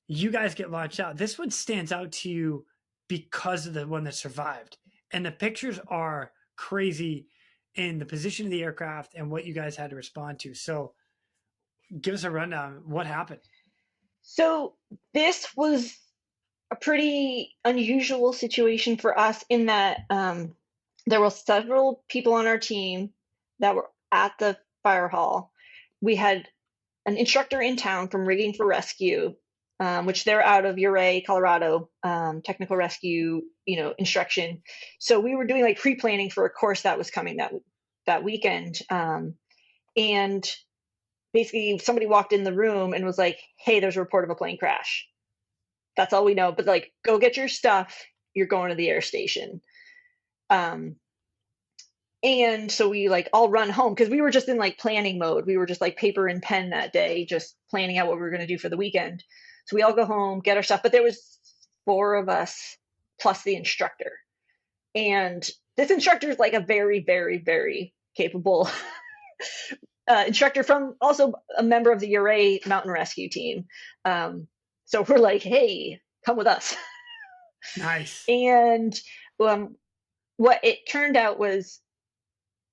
S1: You guys get launched out. This one stands out to you because of the one that survived. And the pictures are crazy in the position of the aircraft and what you guys had to respond to. So give us a rundown. What happened?
S2: So this was a pretty unusual situation for us in that there were several people on our team that were at the fire hall. We had an instructor in town from Rigging for Rescue, which they're out of Ouray, Colorado, technical rescue, instruction. So we were doing pre-planning for a course that was coming that weekend. And basically somebody walked in the room and was like, hey, there's a report of a plane crash. That's all we know, but go get your stuff. You're going to the air station. And so we all run home because we were just in planning mode. We were just paper and pen that day, just planning out what we were going to do for the weekend. So we all go home, get our stuff, but there was 4 of us plus the instructor. And this instructor is a very, very, very capable instructor, from also a member of the Ouray mountain rescue team. So we're hey, come with us.
S1: Nice.
S2: And what it turned out was,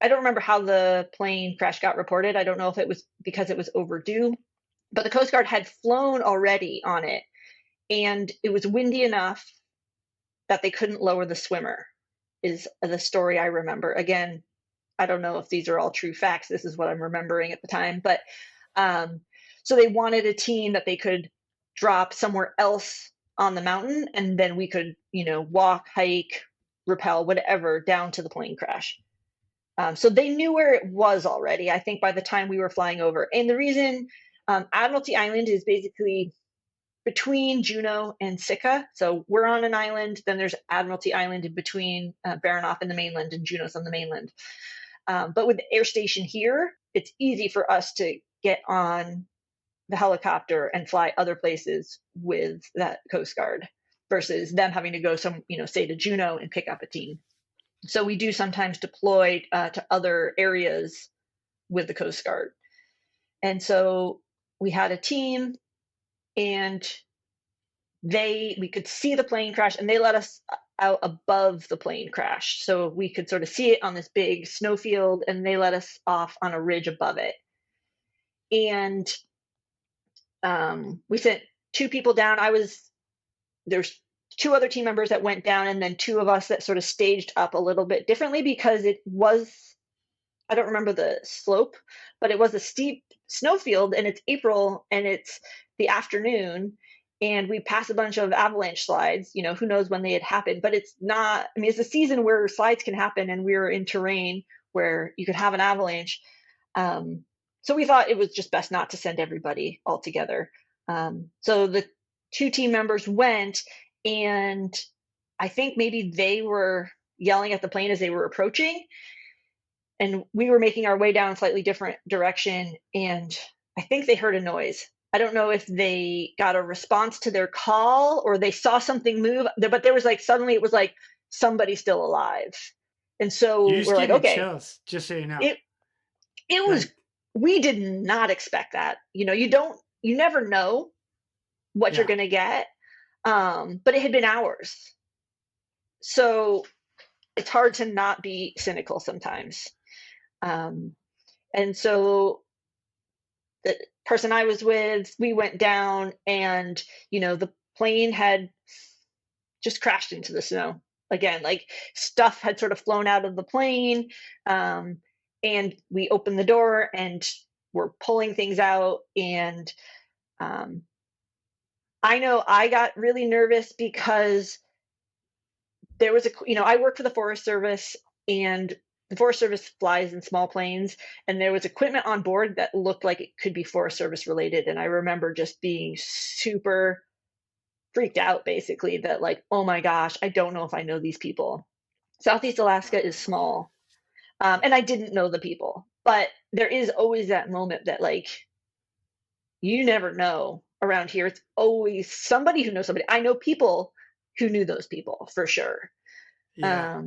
S2: I don't remember how the plane crash got reported. I don't know if it was because it was overdue, but the Coast Guard had flown already on it, and it was windy enough that they couldn't lower the swimmer, is the story I remember. Again, I don't know if these are all true facts. This is what I'm remembering at the time. But so they wanted a team that they could drop somewhere else on the mountain, and then we could, walk, hike, rappel, whatever, down to the plane crash. So they knew where it was already, I think, by the time we were flying over. And the reason Admiralty Island is basically between Juneau and Sitka. So we're on an island. Then there's Admiralty Island in between Baranof and the mainland, and Juneau's on the mainland. But with the air station here, it's easy for us to get on the helicopter and fly other places with that Coast Guard versus them having to go say to Juneau and pick up a team. So we do sometimes deploy to other areas with the Coast Guard. And so we had a team, and we could see the plane crash, and they let us out above the plane crash. So we could sort of see it on this big snowfield, and they let us off on a ridge above it. And we sent 2 people down. There's 2 other team members that went down, and then 2 of us that sort of staged up a little bit differently because it was, I don't remember the slope, but it was a steep snowfield, and it's April, and it's the afternoon, and we passed a bunch of avalanche slides. Who knows when they had happened, but it's not, it's a season where slides can happen, and we were in terrain where you could have an avalanche. So we thought it was just best not to send everybody all together. So the 2 team members went, and I think maybe they were yelling at the plane as they were approaching, and we were making our way down a slightly different direction, and I think they heard a noise. I don't know if they got a response to their call or they saw something move, but there was suddenly it was like somebody's still alive. And so we're like, okay,
S1: chills, just so you know.
S2: It was, we did not expect that. You never know what you're going to get. But it had been hours. So it's hard to not be cynical sometimes. And so the person I was with, we went down, and, the plane had just crashed into the snow again, stuff had sort of flown out of the plane. And we opened the door and we're pulling things out. And I know I got really nervous because there was I work for the Forest Service, and the Forest Service flies in small planes, and there was equipment on board that looked like it could be Forest Service related. And I remember just being super freaked out, basically, that oh my gosh, I don't know if I know these people. Southeast Alaska is small. And I didn't know the people, but there is always that moment that you never know around here. It's always somebody who knows somebody. I know people who knew those people for sure.
S1: Yeah.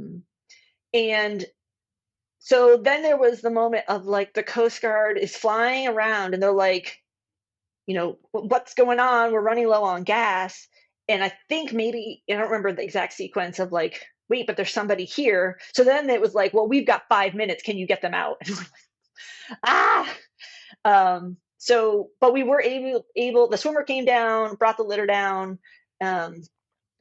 S2: And so then there was the moment of the Coast Guard is flying around, and they're like, what's going on? We're running low on gas. And I think maybe, I don't remember the exact sequence of wait, but there's somebody here. So then it was well, we've got 5 minutes. Can you get them out? So, but we were able, the swimmer came down, brought the litter down.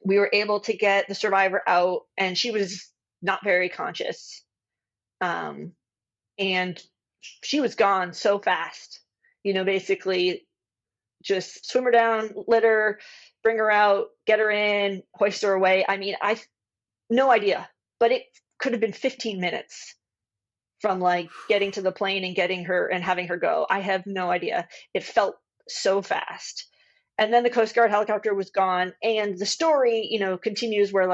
S2: We were able to get the survivor out, and she was not very conscious. And she was gone so fast, basically just swim her down, litter, bring her out, get her in, hoist her away. I mean, no idea, but it could have been 15 minutes from getting to the plane and getting her and having her go. I have no idea. It felt so fast. And then the Coast Guard helicopter was gone. And the story, continues where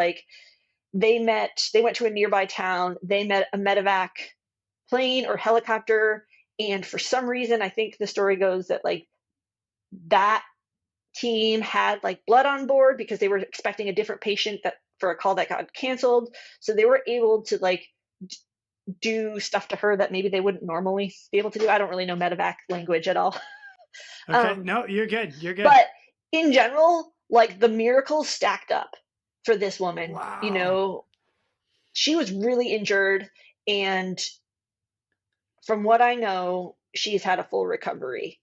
S2: they went to a nearby town. They met a medevac plane or helicopter. And for some reason, I think the story goes that that team had blood on board because they were expecting a different patient for a call that got canceled. So they were able to do stuff to her that maybe they wouldn't normally be able to do. I don't really know medevac language at all.
S1: Okay, no, you're good. You're good.
S2: But in general, the miracles stacked up for this woman.
S1: Wow.
S2: She was really injured, and from what I know, she's had a full recovery.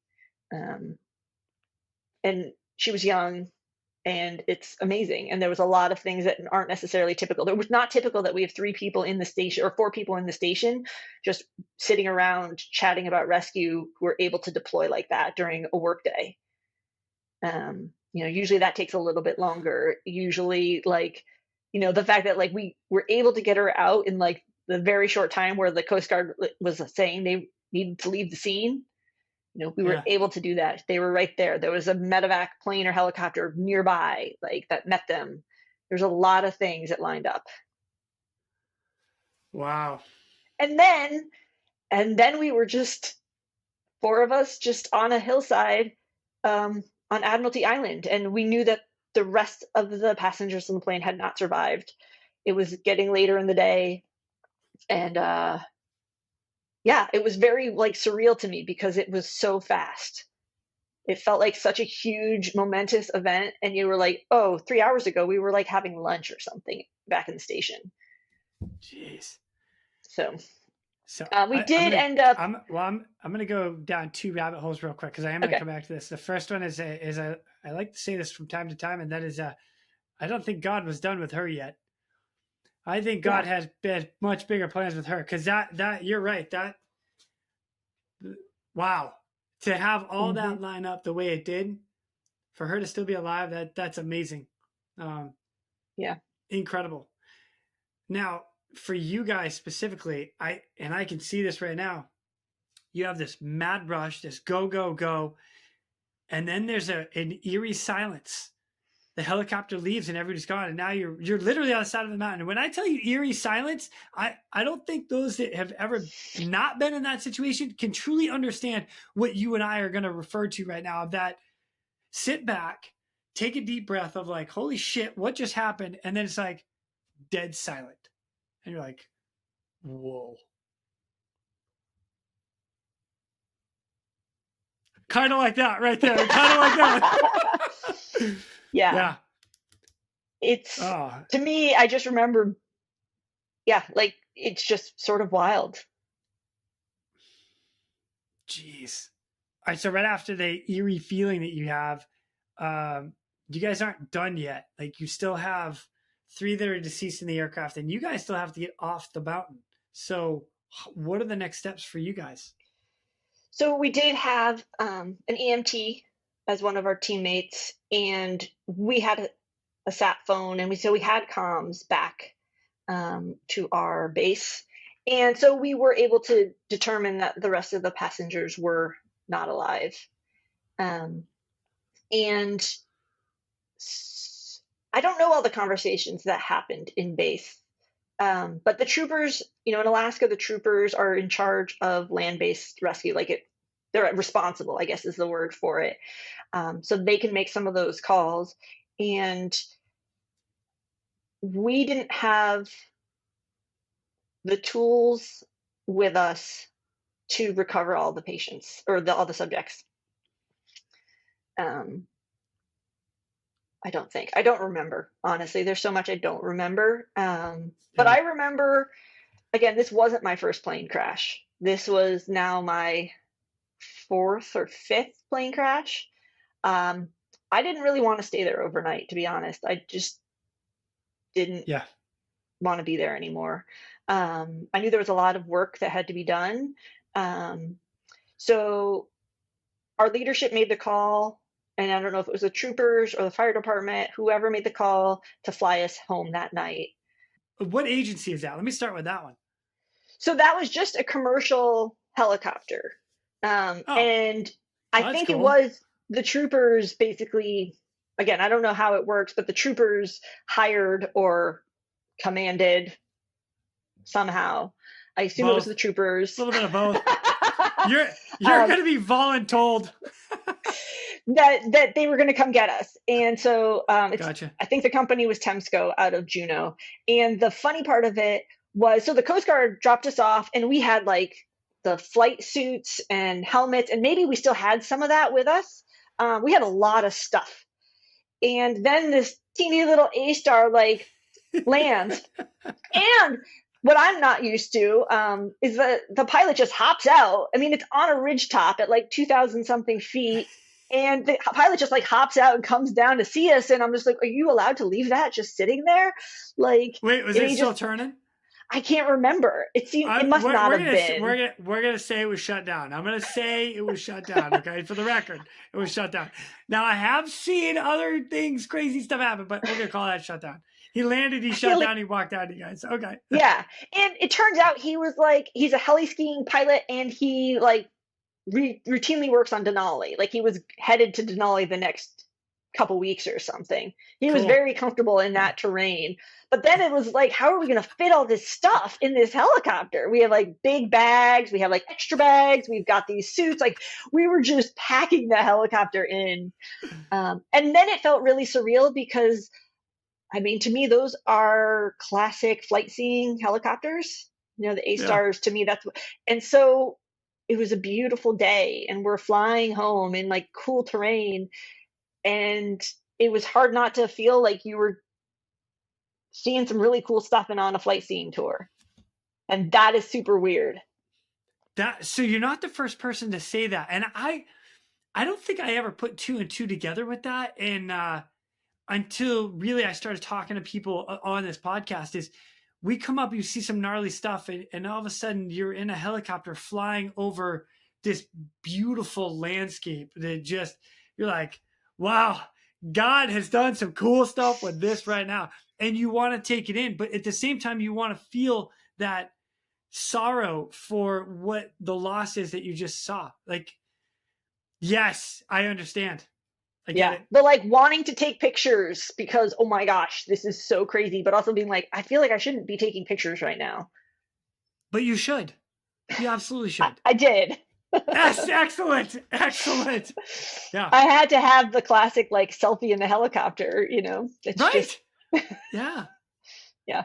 S2: And she was young, and it's amazing. And there was a lot of things that aren't necessarily typical. It was not typical that we have 3 people in the station or 4 people in the station just sitting around chatting about rescue who are able to deploy like that during a work day. Usually that takes a little bit longer. Usually the fact that we were able to get her out in the very short time where the Coast Guard was saying they needed to leave the scene. we were able to do that. They were right there. There was a medevac plane or helicopter nearby, like that met them. There's a lot of things that lined up.
S1: Wow.
S2: And then we were just 4 of us just on a hillside on Admiralty Island. And we knew that the rest of the passengers on the plane had not survived. It was getting later in the day. And it was very like surreal to me because it was so fast. It felt like such a huge, momentous event. And you were like, oh, 3 hours ago, we were like having lunch or something back in the station.
S1: Jeez.
S2: So we
S1: did
S2: end up.
S1: I'm going to go down 2 rabbit holes real quick because I am going to come back to this. The first one is I like to say this from time to time, and that is I don't think God was done with her yet. I think God has much bigger plans with her because that you're right. Wow. To have all that line up the way it did, for her to still be alive, that's amazing. Incredible. Now, for you guys specifically, I can see this right now. You have this mad rush, this go, go, go. And then there's an eerie silence. The helicopter leaves and everybody's gone. And now you're literally on the side of the mountain. And when I tell you eerie silence, I don't think those that have ever not been in that situation can truly understand what you and I are going to refer to right now. Of that, sit back, take a deep breath of like, holy shit, what just happened? And then it's like dead silent. And you're like, whoa. Kind of like that right there. Kind of like that.
S2: Yeah. It's to me, I just remember, like it's just sort of wild.
S1: Jeez. All right. So right after the eerie feeling that you have, you guys aren't done yet. Like you still have 3 that are deceased in the aircraft and you guys still have to get off the mountain. So what are the next steps for you guys?
S2: So we did have an EMT as one of our teammates, and we had a sat phone, and we had comms back to our base. And so we were able to determine that the rest of the passengers were not alive. And I don't know all the conversations that happened in base. But the troopers, in Alaska, the troopers are in charge of land-based rescue. They're responsible, I guess is the word for it. So they can make some of those calls. And we didn't have the tools with us to recover all the patients or all the subjects. I don't remember, honestly. There's so much I don't remember. But I remember, again, this wasn't my first plane crash. This was now my 4th or 5th plane crash. I didn't really want to stay there overnight, to be honest. I just didn't want to be there anymore. I knew there was a lot of work that had to be done. So our leadership made the call, and I don't know if it was the troopers or the fire department, whoever made the call to fly us home that night.
S1: What agency is that? Let me start with that one.
S2: So that was just a commercial helicopter. And I think it was the troopers basically, again, I don't know how it works, but the troopers hired or commanded somehow. I assume both. It was the troopers.
S1: A little bit of both. You're going to be voluntold.
S2: that they were going to come get us. And so
S1: Gotcha.
S2: I think the company was Temsco out of Juneau. And the funny part of it was, so the Coast Guard dropped us off and we had like the flight suits and helmets, and maybe we still had some of that with us. We had a lot of stuff. And then this teeny little A-Star lands. And what I'm not used to is the pilot just hops out. I mean, it's on a ridge top at 2,000 something feet. And the pilot just hops out and comes down to see us. And I'm just like, are you allowed to leave that just sitting there?
S1: Wait, was it still turning?
S2: I can't remember. It must not have been.
S1: We're gonna say it was shut down. I'm gonna say it was shut down. Okay, for the record, it was shut down. Now I have seen other things, crazy stuff happen, but we're gonna call that shut down. He landed, he shut down, he walked out. You guys, okay?
S2: Yeah, and it turns out he's a heli skiing pilot, and he routinely works on Denali. Like he was headed to Denali the next couple weeks or something. He was very comfortable in that terrain. But then it was like, how are we going to fit all this stuff in this helicopter? We have like big bags, we have like extra bags, we've got these suits. Like we were just packing the helicopter in. And then it felt really surreal because, I mean, to me, those are classic flight seeing helicopters. You know, the A-Stars, to me, that's what, and so it was a beautiful day and we're flying home in like cool terrain. And it was hard not to feel like you were seeing some really cool stuff and on a flight seeing tour. And that is super weird.
S1: So you're not the first person to say that. And I don't think I ever put two and two together with that. And until really I started talking to people on this podcast, is we come up, you see some gnarly stuff, and all of a sudden you're in a helicopter flying over this beautiful landscape that just, you're like, wow, God has done some cool stuff with this right now. And you want to take it in, but at the same time, you want to feel that sorrow for what the loss is that you just saw. Like, yes, I understand. I get it.
S2: But like wanting to take pictures because, oh my gosh, this is so crazy, but also being like, I feel like I shouldn't be taking pictures right now.
S1: But you should. You absolutely should.
S2: I did.
S1: Yes, excellent. Yeah.
S2: I had to have the classic like selfie in the helicopter, you know. It's
S1: right.
S2: Just...
S1: Yeah.
S2: Yeah.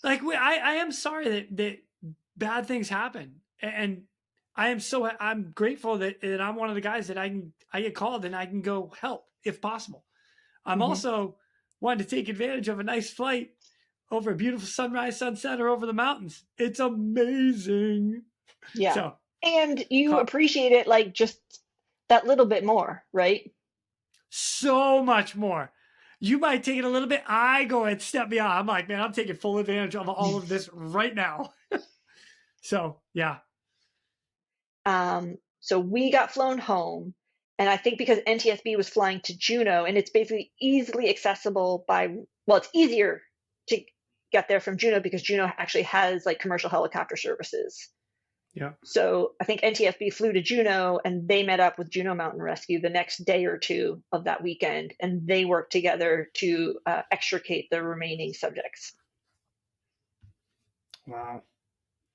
S1: Like I am sorry that bad things happen. And I'm grateful that I'm one of the guys that I get called and I can go help if possible. I'm also wanting to take advantage of a nice flight over a beautiful sunrise, sunset, or over the mountains. It's amazing.
S2: Yeah.
S1: So,
S2: and you appreciate it like just that little bit more, right?
S1: So much more. You might take it a little bit. I go and step beyond. I'm like, man, I'm taking full advantage of all of this right now. So, yeah.
S2: So we got flown home, and I think because NTSB was flying to Juneau, and it's basically easily accessible it's easier to get there from Juneau because Juneau actually has like commercial helicopter services.
S1: Yeah.
S2: So I think NTSB flew to Juneau and they met up with Juneau Mountain Rescue the next day or two of that weekend, and they worked together to extricate the remaining subjects.
S1: Wow.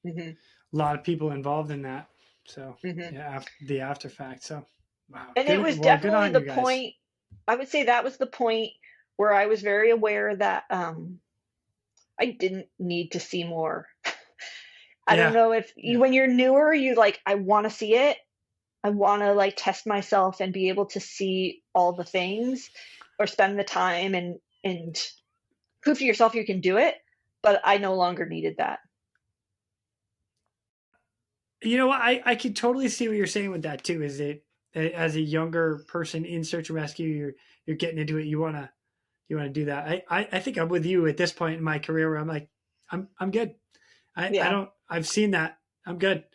S1: A lot of people involved in that. So yeah, the after fact. So wow.
S2: And it was definitely the point. I would say that was the point where I was very aware that I didn't need to see more. I don't know if when you're newer, you like, I want to see it. I want to like test myself and be able to see all the things or spend the time and prove to yourself you can do it. But I no longer needed that.
S1: You know what? I could totally see what you're saying with that too. Is it as a younger person in search and rescue, you're getting into it. You want to do that. I think I'm with you at this point in my career where I'm like, I'm good. I've seen that. I'm good.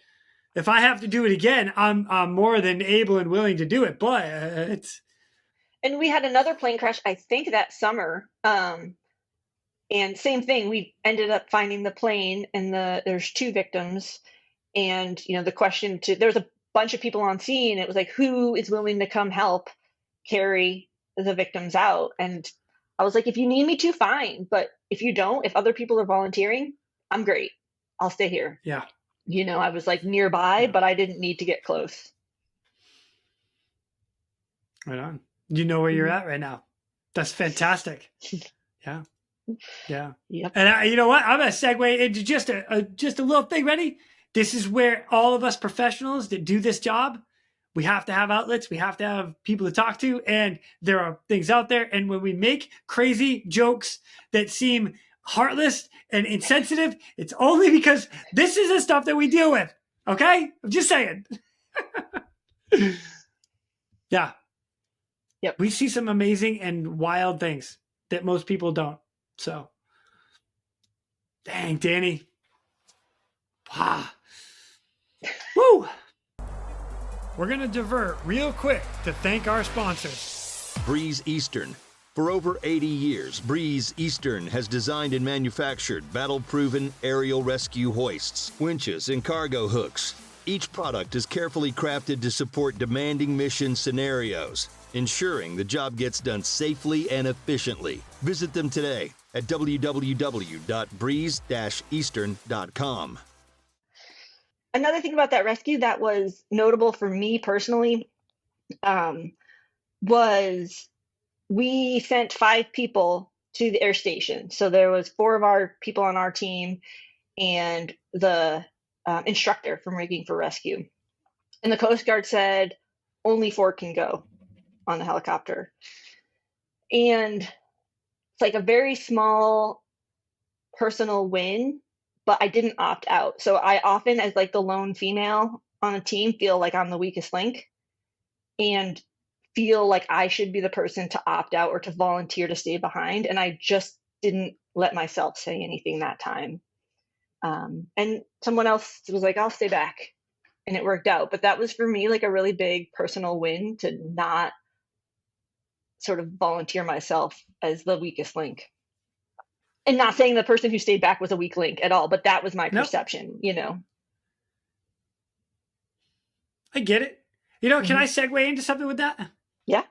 S1: If I have to do it again, I'm more than able and willing to do it, but it's.
S2: And we had another plane crash, I think that summer. And same thing, we ended up finding the plane and there's 2 victims. And, you know, the question there was a bunch of people on scene. It was like, who is willing to come help carry the victims out? And I was like, if you need me to, fine. But if you don't, if other people are volunteering, I'm great. I'll stay here.
S1: Yeah.
S2: You know, I was like nearby, but I didn't need to get close.
S1: Right on. You know where you're at right now. That's fantastic. Yeah. Yeah. Yep. And you know what? I'm going to segue into just a little thing. Ready? This is where all of us professionals that do this job, we have to have outlets. We have to have people to talk to. And there are things out there. And when we make crazy jokes that seem heartless and insensitive, it's only because this is the stuff that we deal with. Okay? I'm just saying. Yeah.
S2: Yep.
S1: We see some amazing and wild things that most people don't. So, dang, Dani. Wow. Woo! We're going to divert real quick to thank our sponsors.
S3: Breeze Eastern. For over 80 years, Breeze Eastern has designed and manufactured battle-proven aerial rescue hoists, winches, and cargo hooks. Each product is carefully crafted to support demanding mission scenarios, ensuring the job gets done safely and efficiently. Visit them today at www.breeze-eastern.com.
S2: Another thing about that rescue that was notable for me personally was we sent 5 people to the air station. So there was 4 of our people on our team and the instructor from Rigging for Rescue. And the Coast Guard said only 4 can go on the helicopter. And it's like a very small personal win, but I didn't opt out. So I often, as like the lone female on a team, feel like I'm the weakest link and feel like I should be the person to opt out or to volunteer to stay behind. And I just didn't let myself say anything that time. And someone else was like, I'll stay back. And it worked out. But that was for me like a really big personal win to not sort of volunteer myself as the weakest link. And not saying the person who stayed back was a weak link at all, but that was my perception, you know.
S1: I get it. You know, can I segue into something with that?
S2: Yeah.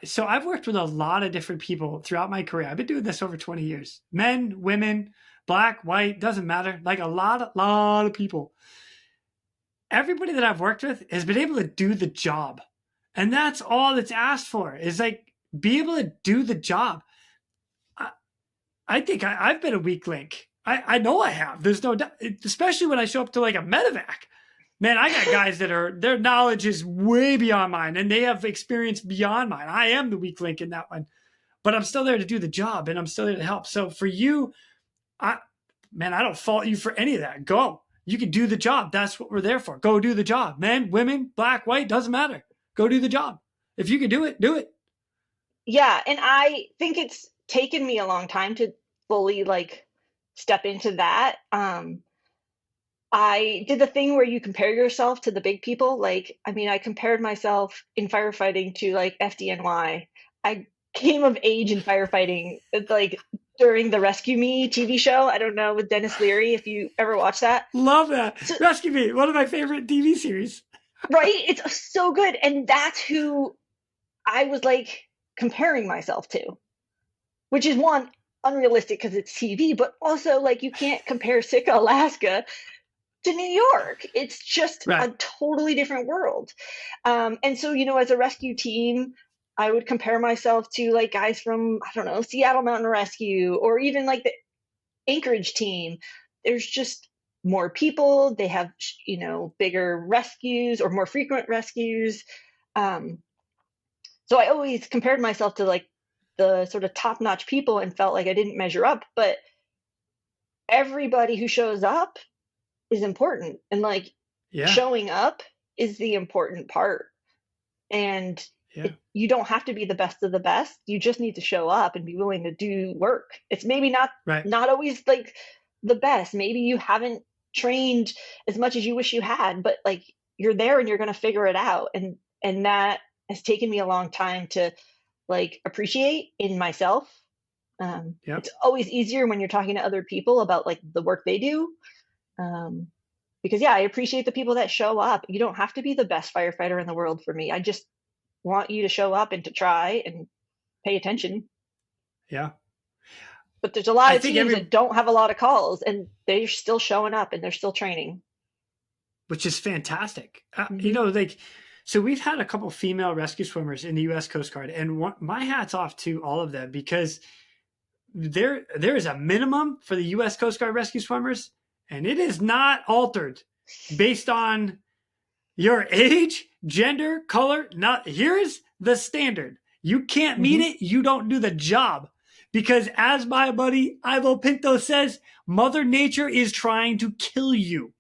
S1: So I've worked with a lot of different people throughout my career. I've been doing this over 20 years. Men, women, black, white, doesn't matter. Like a lot of people. Everybody that I've worked with has been able to do the job. And that's all that's asked for, is like be able to do the job. I think I've been a weak link. I know I have. There's no doubt, especially when I show up to like a medevac. Man, I got guys that their knowledge is way beyond mine and they have experience beyond mine. I am the weak link in that one, but I'm still there to do the job and I'm still there to help. So for you, I don't fault you for any of that. Go. You can do the job. That's what we're there for. Go do the job. Men, women, black, white, doesn't matter. Go do the job. If you can do it, do it.
S2: Yeah. And I think it's taken me a long time to fully like step into that. I did the thing where you compare yourself to the big people. Like, I mean, I compared myself in firefighting to like FDNY. I came of age in firefighting, like during the Rescue Me TV show. I don't know, with Dennis Leary, if you ever watched that.
S1: Love that. So, Rescue Me, one of my favorite TV series.
S2: Right? It's so good. And that's who I was like comparing myself to, which is one, unrealistic because it's TV, but also like you can't compare Sitka, Alaska to New York. It's just a totally different world. And so, you know, as a rescue team, I would compare myself to like guys from, I don't know, Seattle Mountain Rescue, or even like the Anchorage team. There's just more people. They have, you know, bigger rescues or more frequent rescues. So I always compared myself to like the sort of top-notch people and felt like I didn't measure up, but everybody who shows up is important. And like showing up is the important part. And you don't have to be the best of the best. You just need to show up and be willing to do work. It's maybe not always like the best. Maybe you haven't trained as much as you wish you had, but like you're there and you're going to figure it out. And that has taken me a long time to like appreciate in myself. It's always easier when you're talking to other people about like the work they do. Because I appreciate the people that show up. You don't have to be the best firefighter in the world for me. I just want you to show up and to try and pay attention. Yeah. But there's a lot of teams that don't have a lot of calls and they're still showing up and they're still training.
S1: Which is fantastic. You know, like, so we've had a couple female rescue swimmers in the U.S. Coast Guard, and my hat's off to all of them, because there is a minimum for the U.S. Coast Guard rescue swimmers, and it is not altered based on your age, gender, color. Here's the standard. You can't meet it, you don't do the job. Because as my buddy Ivo Pinto says, Mother Nature is trying to kill you.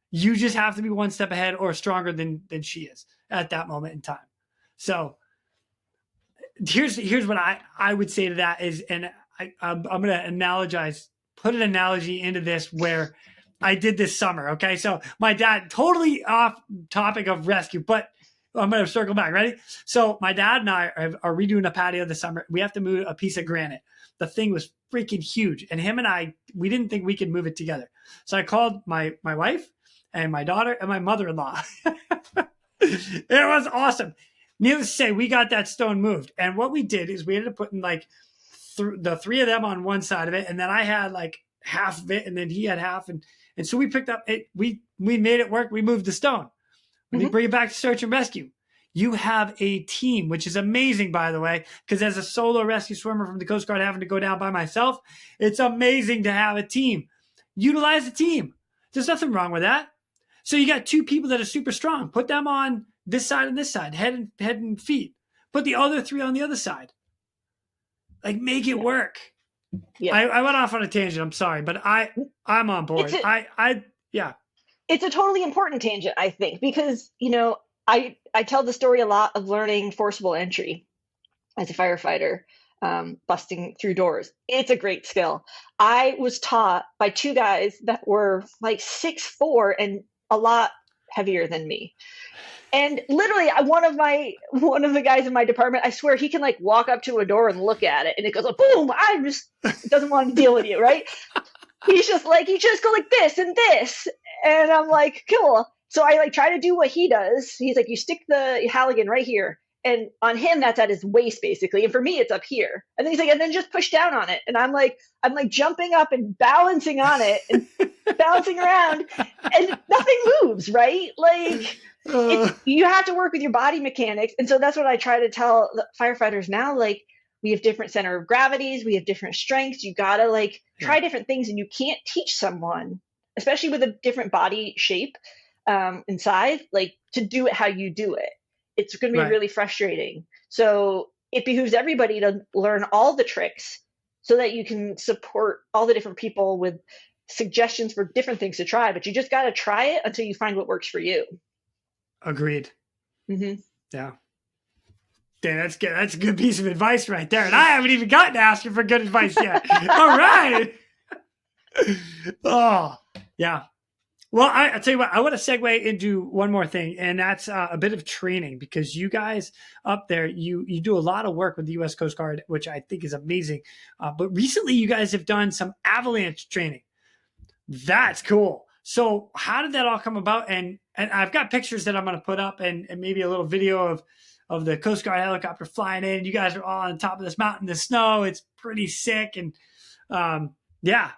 S1: You just have to be one step ahead or stronger than she is at that moment in time. So here's what I would say to that is, and I'm going to put an analogy into this where I did this summer. Okay. So my dad, totally off topic of rescue, but I'm going to circle back. Ready? So my dad and I are redoing a patio this summer. We have to move a piece of granite. The thing was freaking huge. And him and I, we didn't think we could move it together. So I called my wife and my daughter and my mother-in-law. It was awesome. Needless to say, we got that stone moved. And what we did is we ended up putting like the three of them on one side of it. And then I had like half of it and then he had half. And so we picked up it. We made it work. We moved the stone. Let me bring it back to search and rescue. You have a team, which is amazing, by the way, because as a solo rescue swimmer from the Coast Guard having to go down by myself, it's amazing to have a team. Utilize the team. There's nothing wrong with that. So you got two people that are super strong. Put them on this side and this side, head and feet. Put the other three on the other side. Like, make it work. Yeah. I went off on a tangent. I'm sorry, but I'm on board. Yeah.
S2: It's a totally important tangent, I think, because, I tell the story a lot of learning forcible entry as a firefighter, busting through doors. It's a great skill. I was taught by two guys that were like 6'4" and a lot heavier than me. And literally, one of the guys in my department, I swear he can like walk up to a door and look at it, and it goes like, boom. Doesn't want to deal with you, right? He's just like, you just go like this and this, and I'm like, cool. So I like try to do what he does. He's like, you stick the Halligan right here, and on him that's at his waist basically, and for me it's up here. And then he's like, and then just push down on it, and I'm like jumping up and balancing on it and bouncing around, and nothing moves, right? Like. You have to work with your body mechanics. And so that's what I try to tell the firefighters now. Like, we have different center of gravities. We have different strengths. You got to try different things. And you can't teach someone, especially with a different body shape and size, to do it how you do it. It's going to be really frustrating. So it behooves everybody to learn all the tricks so that you can support all the different people with suggestions for different things to try. But you just got to try it until you find what works for you.
S1: Agreed. Mm-hmm. Yeah. Dan, that's good. That's a good piece of advice right there. And I haven't even gotten to ask you for good advice yet. All right. Oh, yeah. Well, I'll tell you what, I want to segue into one more thing, and that's a bit of training, because you guys up there, you do a lot of work with the U.S. Coast Guard, which I think is amazing. But recently you guys have done some avalanche training. That's cool. So how did that all come about? And I've got pictures that I'm going to put up and maybe a little video of the Coast Guard helicopter flying in. You guys are all on top of this mountain in the snow. It's pretty sick. And yeah,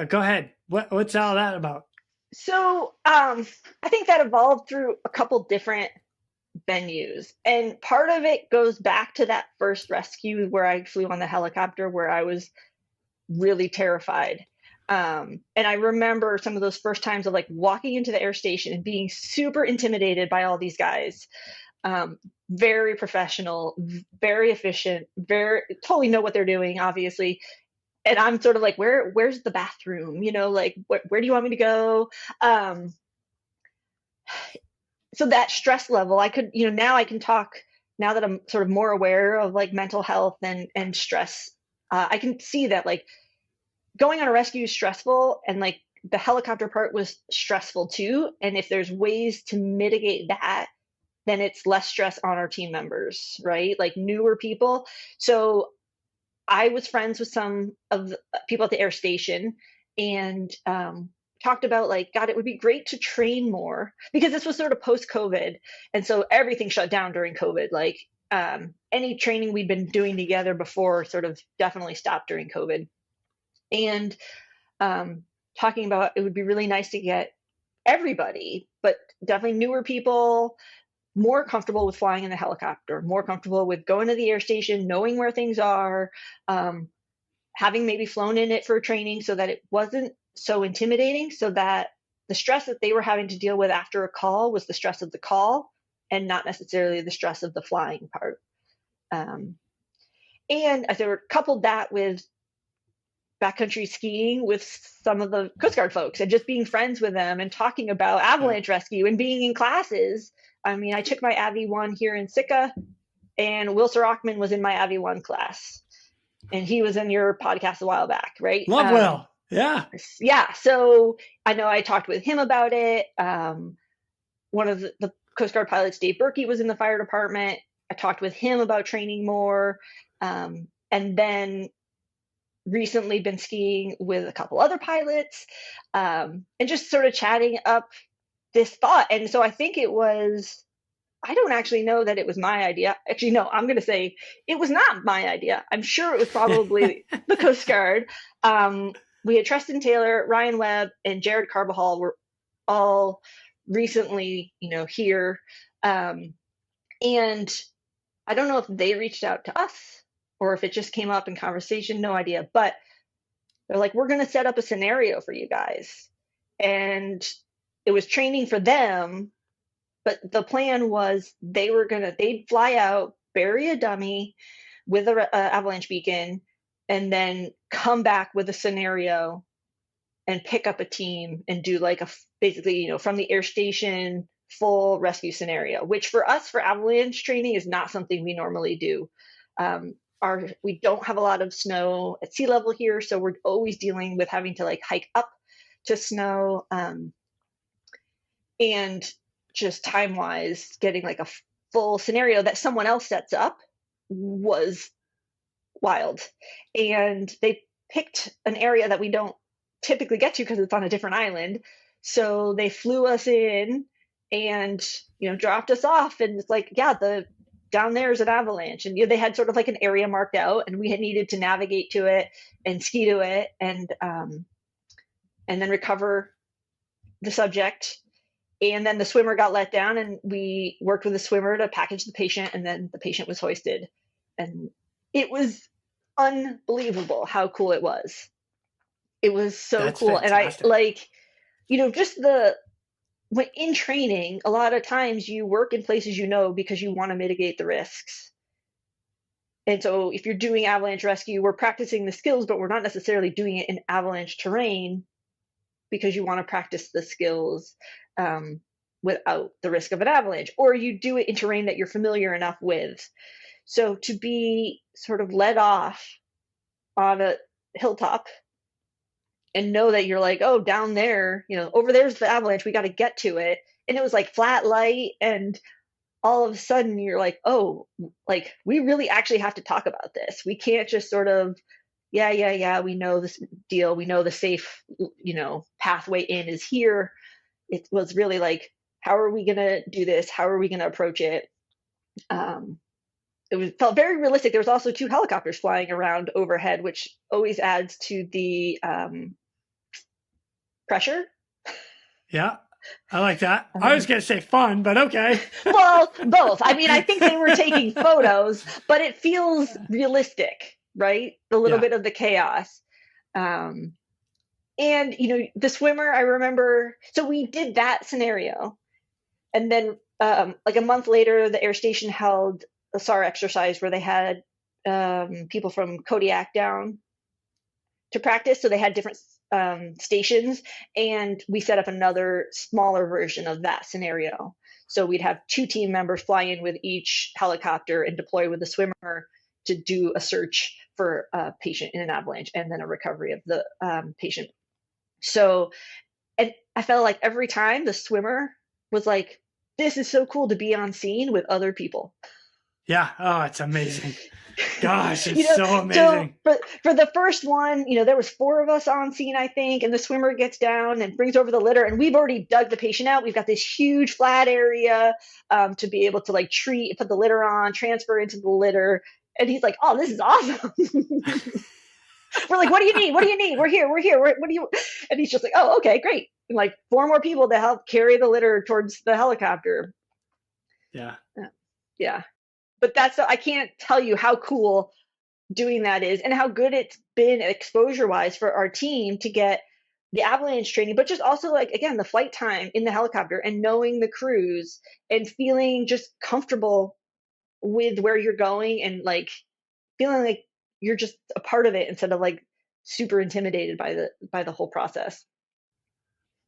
S1: go ahead. What's all that about?
S2: So I think that evolved through a couple different venues. And part of it goes back to that first rescue where I flew on the helicopter, where I was really terrified. And I remember some of those first times of walking into the air station and being super intimidated by all these guys. Very professional, very efficient, totally know what they're doing, obviously. And I'm sort of like, where's the bathroom? Where do you want me to go? So that stress level, I could, now I can talk, now that I'm sort of more aware of mental health and stress. I can see that going on a rescue is stressful, and the helicopter part was stressful too. And if there's ways to mitigate that, then it's less stress on our team members, right? Newer people. So I was friends with some of the people at the air station and talked about God, it would be great to train more, because this was sort of post-COVID. And so everything shut down during COVID. Any training we'd been doing together before sort of definitely stopped during COVID. And talking about it would be really nice to get everybody, but definitely newer people, more comfortable with flying in the helicopter, more comfortable with going to the air station, knowing where things are, having maybe flown in it for training so that it wasn't so intimidating, so that the stress that they were having to deal with after a call was the stress of the call and not necessarily the stress of the flying part. And I sort of coupled that with backcountry skiing with some of the Coast Guard folks and just being friends with them and talking about avalanche rescue and being in classes. I mean, I took my Avi 1 here in Sitka, and Will Sorockman was in my Avi 1 class, and he was in your podcast a while back, right?
S1: Love Will. Yeah.
S2: Yeah. So I know I talked with him about it. One of the Coast Guard pilots, Dave Berkey, was in the fire department. I talked with him about training more. And then recently been skiing with a couple other pilots, and just sort of chatting up this thought. And so I think it was, I don't actually know that it was my idea. Actually, no, I'm going to say it was not my idea. I'm sure it was probably the Coast Guard. We had Tristan Taylor, Ryan Webb, and Jared Carbajal were all recently, here. And I don't know if they reached out to us or if it just came up in conversation, no idea. But they're like, we're going to set up a scenario for you guys. And it was training for them. But the plan was they'd fly out, bury a dummy with a avalanche beacon, and then come back with a scenario and pick up a team and do like basically, from the air station full rescue scenario, which for us for avalanche training is not something we normally do. We don't have a lot of snow at sea level here, so we're always dealing with having to like hike up to snow, and just time wise, getting like a full scenario that someone else sets up was wild. And they picked an area that we don't typically get to because it's on a different island. So they flew us in and, dropped us off. And it's like, yeah, down there is an avalanche. And they had sort of like an area marked out, and we had needed to navigate to it and ski to it and then recover the subject. And then the swimmer got let down, and we worked with the swimmer to package the patient, and then the patient was hoisted. And it was unbelievable how cool it was. It was so
S1: That's
S2: cool.
S1: fantastic.
S2: And I just when in training, a lot of times you work in places because you want to mitigate the risks. And so if you're doing avalanche rescue, we're practicing the skills, but we're not necessarily doing it in avalanche terrain because you want to practice the skills without the risk of an avalanche, or you do it in terrain that you're familiar enough with. So to be sort of led off on a hilltop and know that you're like, oh, down there, over there's the avalanche, we got to get to it. And it was like flat light, and all of a sudden you're like, oh, like we really actually have to talk about this. We can't just sort of, yeah, we know this deal. We know the safe, pathway in is here. It was really like, how are we going to do this? How are we going to approach it? Felt very realistic. There was also 2 helicopters flying around overhead, which always adds to the pressure.
S1: Yeah, I like that. I was going to say fun, but okay.
S2: Well, both. I mean, I think they were taking photos, but it feels realistic, right? A little bit of the chaos. And, the swimmer, I remember, so we did that scenario. And then like a month later, the air station held a SAR exercise where they had people from Kodiak down to practice. So they had different stations, and we set up another smaller version of that scenario. So we'd have 2 team members fly in with each helicopter and deploy with the swimmer to do a search for a patient in an avalanche and then a recovery of the patient. So, and I felt like every time the swimmer was like, this is so cool to be on scene with other people.
S1: Yeah. Oh, it's amazing. Gosh, it's so amazing.
S2: So for the first one, there was 4 of us on scene, I think, and the swimmer gets down and brings over the litter, and we've already dug the patient out. We've got this huge flat area to be able to like put the litter on, transfer into the litter. And he's like, oh, this is awesome. We're like, what do you need? What do you need? We're here. What do you? And he's just like, oh, okay, great. And like 4 more people to help carry the litter towards the helicopter.
S1: Yeah.
S2: But I can't tell you how cool doing that is and how good it's been exposure wise for our team to get the avalanche training, but just also like, again, the flight time in the helicopter and knowing the crews and feeling just comfortable with where you're going and like feeling like you're just a part of it instead of like super intimidated by the whole process.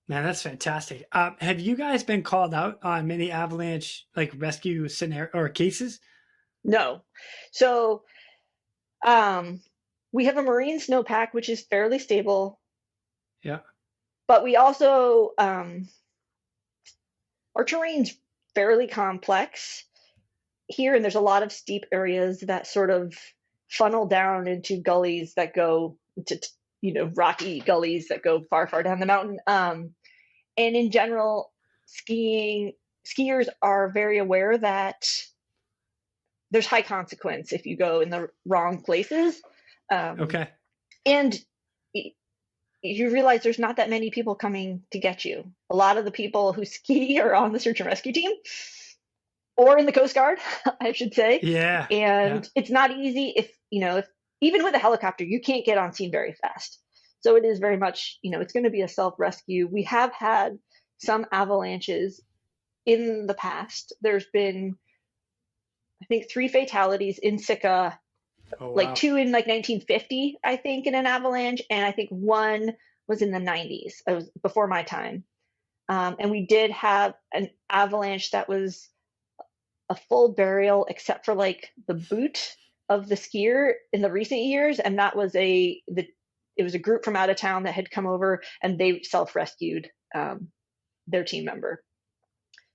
S1: Man, that's fantastic. Have you guys been called out on many avalanche like rescue scenario or cases?
S2: No. So we have a marine snowpack, which is fairly stable.
S1: Yeah.
S2: But we also, our terrain's fairly complex here, and there's a lot of steep areas that sort of funnel down into gullies that go to, rocky gullies that go far, far down the mountain. And in general, skiers are very aware that there's high consequence if you go in the wrong places.
S1: Okay.
S2: And you realize there's not that many people coming to get you. A lot of the people who ski are on the search and rescue team or in the Coast Guard, I should say.
S1: Yeah.
S2: And it's not easy if even with a helicopter, you can't get on scene very fast. So it is very much, it's going to be a self-rescue. We have had some avalanches in the past. There's been, I think, 3 fatalities in Sitka.
S1: Oh, wow.
S2: Like 2 in like 1950, I think, in an avalanche, and I think 1 was in the 90s. It was before my time. And we did have an avalanche that was a full burial, except for like the boot of the skier in the recent years, and that was it was a group from out of town that had come over, and they self-rescued their team member.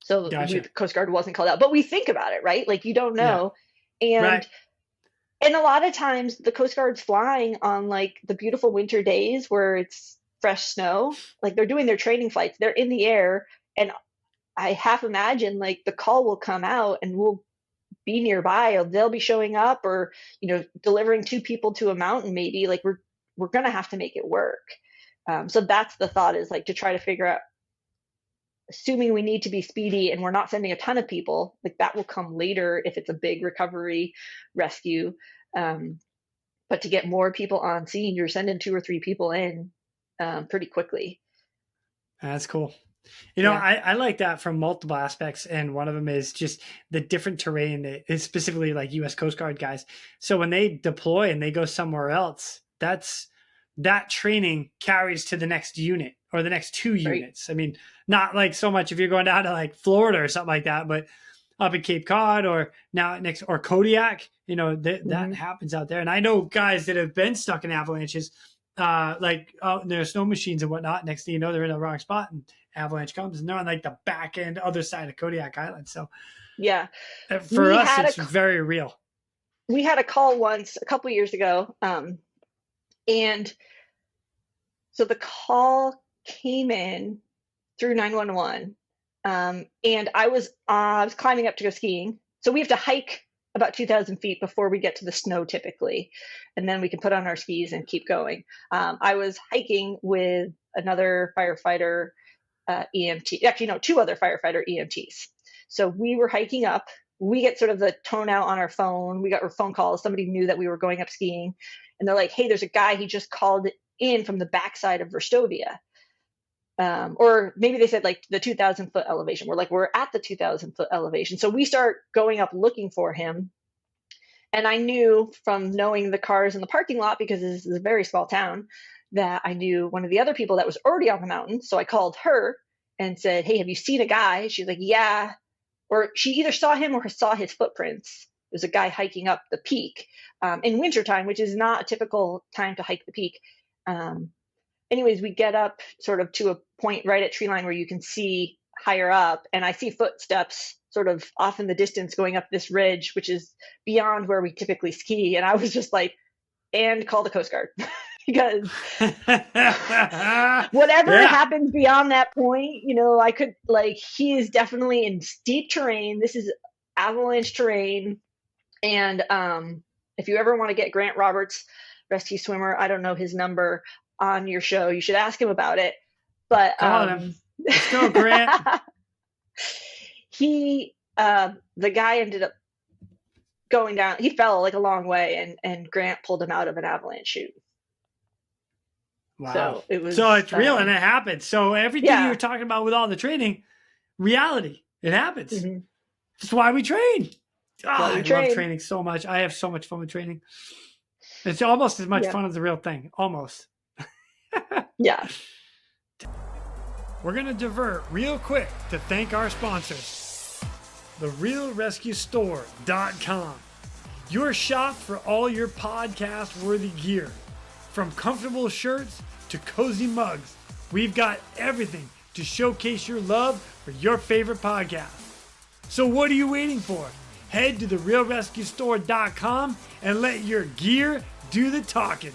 S2: So
S1: Gotcha.
S2: the Coast Guard wasn't called out, but we think about it, right? Like you don't know, and.
S1: Right.
S2: And a lot of times the Coast Guard's flying on like the beautiful winter days where it's fresh snow, like they're doing their training flights, they're in the air. And I half imagine like the call will come out and we'll be nearby, or they'll be showing up, or, delivering 2 people to a mountain, maybe. Like we're going to have to make it work. So that's the thought, is like to try to figure out, assuming we need to be speedy and we're not sending a ton of people, like that will come later if it's a big recovery rescue. But to get more people on scene, you're sending 2 or 3 people in pretty quickly.
S1: That's cool. I like that from multiple aspects. And one of them is just the different terrain, specifically like U.S. Coast Guard guys. So when they deploy and they go somewhere else, that training carries to the next unit or the next 2 units. I mean, not like so much if you're going down to like Florida or something like that, but up at Cape Cod or now or Kodiak, that happens out there. And I know guys that have been stuck in avalanches, like their snow machines and whatnot. Next thing you know, they're in the wrong spot and avalanche comes and they're on like the back end other side of Kodiak Island. So
S2: yeah,
S1: for us, it's very real.
S2: We had a call once a couple years ago. And so the call came in through 911. And I was climbing up to go skiing. So we have to hike about 2,000 feet before we get to the snow typically. And then we can put on our skis and keep going. I was hiking with another firefighter EMT, actually, no, 2 other firefighter EMTs. So we were hiking up. We get sort of the tone out on our phone. We got our phone calls. Somebody knew that we were going up skiing. And they're like, hey, there's a guy, he just called in from the backside of Verstovia. Or maybe they said like the 2,000 foot elevation. We're at the 2,000 foot elevation. So we start going up looking for him. And I knew from knowing the cars in the parking lot, because this is a very small town, that I knew one of the other people that was already on the mountain. So I called her and said, hey, have you seen a guy? She's like, yeah. Or she either saw him or saw his footprints. There's a guy hiking up the peak in wintertime, which is not a typical time to hike the peak. Anyways, we get up sort of to a point right at tree line where you can see higher up, and I see footsteps sort of off in the distance going up this ridge, which is beyond where we typically ski. And I was just like, and call the Coast Guard because whatever happens beyond that point, I could he is definitely in steep terrain. This is avalanche terrain. And if you ever want to get Grant Roberts, rescue swimmer, I don't know his number, on your show, you should ask him about it. But
S1: let's go, Grant.
S2: The guy ended up going down. He fell like a long way, and Grant pulled him out of an avalanche chute.
S1: Wow.
S2: So
S1: it's real and it happens. So everything you're talking about with all the training, reality, it happens. Mm-hmm. That's why we train. I love training so much. I have so much fun with training. It's almost as much fun as the real thing. Almost.
S2: Yeah.
S1: We're going to divert real quick to thank our sponsors. The RealResQStore.com. Your shop for all your podcast-worthy gear. From comfortable shirts to cozy mugs, we've got everything to showcase your love for your favorite podcast. So what are you waiting for? Head to the RealResQStore.com and let your gear do the talking.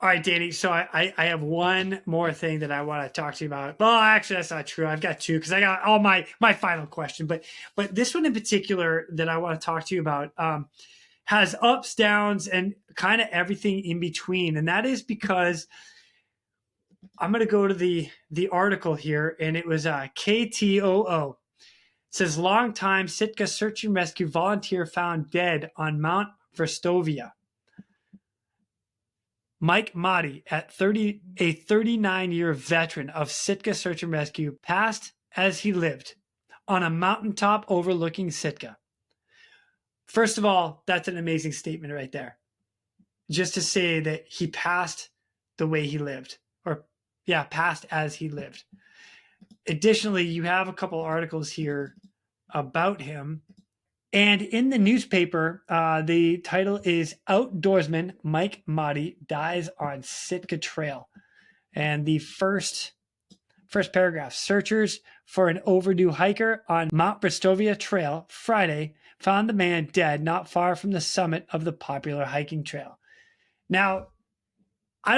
S1: right, Dani. So I have one more thing that I want to talk to you about. Well, actually, that's not true. I've got two because I got all my final question. But this one in particular that I want to talk to you about has ups, downs, and kind of everything in between. And that is because I'm going to go to the article here, and it was KTOO. It says longtime Sitka search and rescue volunteer found dead on Mount Verstovia. Mike Motti, a 39-year veteran of Sitka search and rescue, passed as he lived on a mountaintop overlooking Sitka. First of all, that's an amazing statement right there. Just to say that he passed the way he lived, passed as he lived. Additionally, you have a couple articles here about him. And in the newspaper, the title is Outdoorsman Mike Motti Dies on Sitka Trail. And the first paragraph, searchers for an overdue hiker on Mount Verstovia Trail Friday found the man dead not far from the summit of the popular hiking trail. Now, I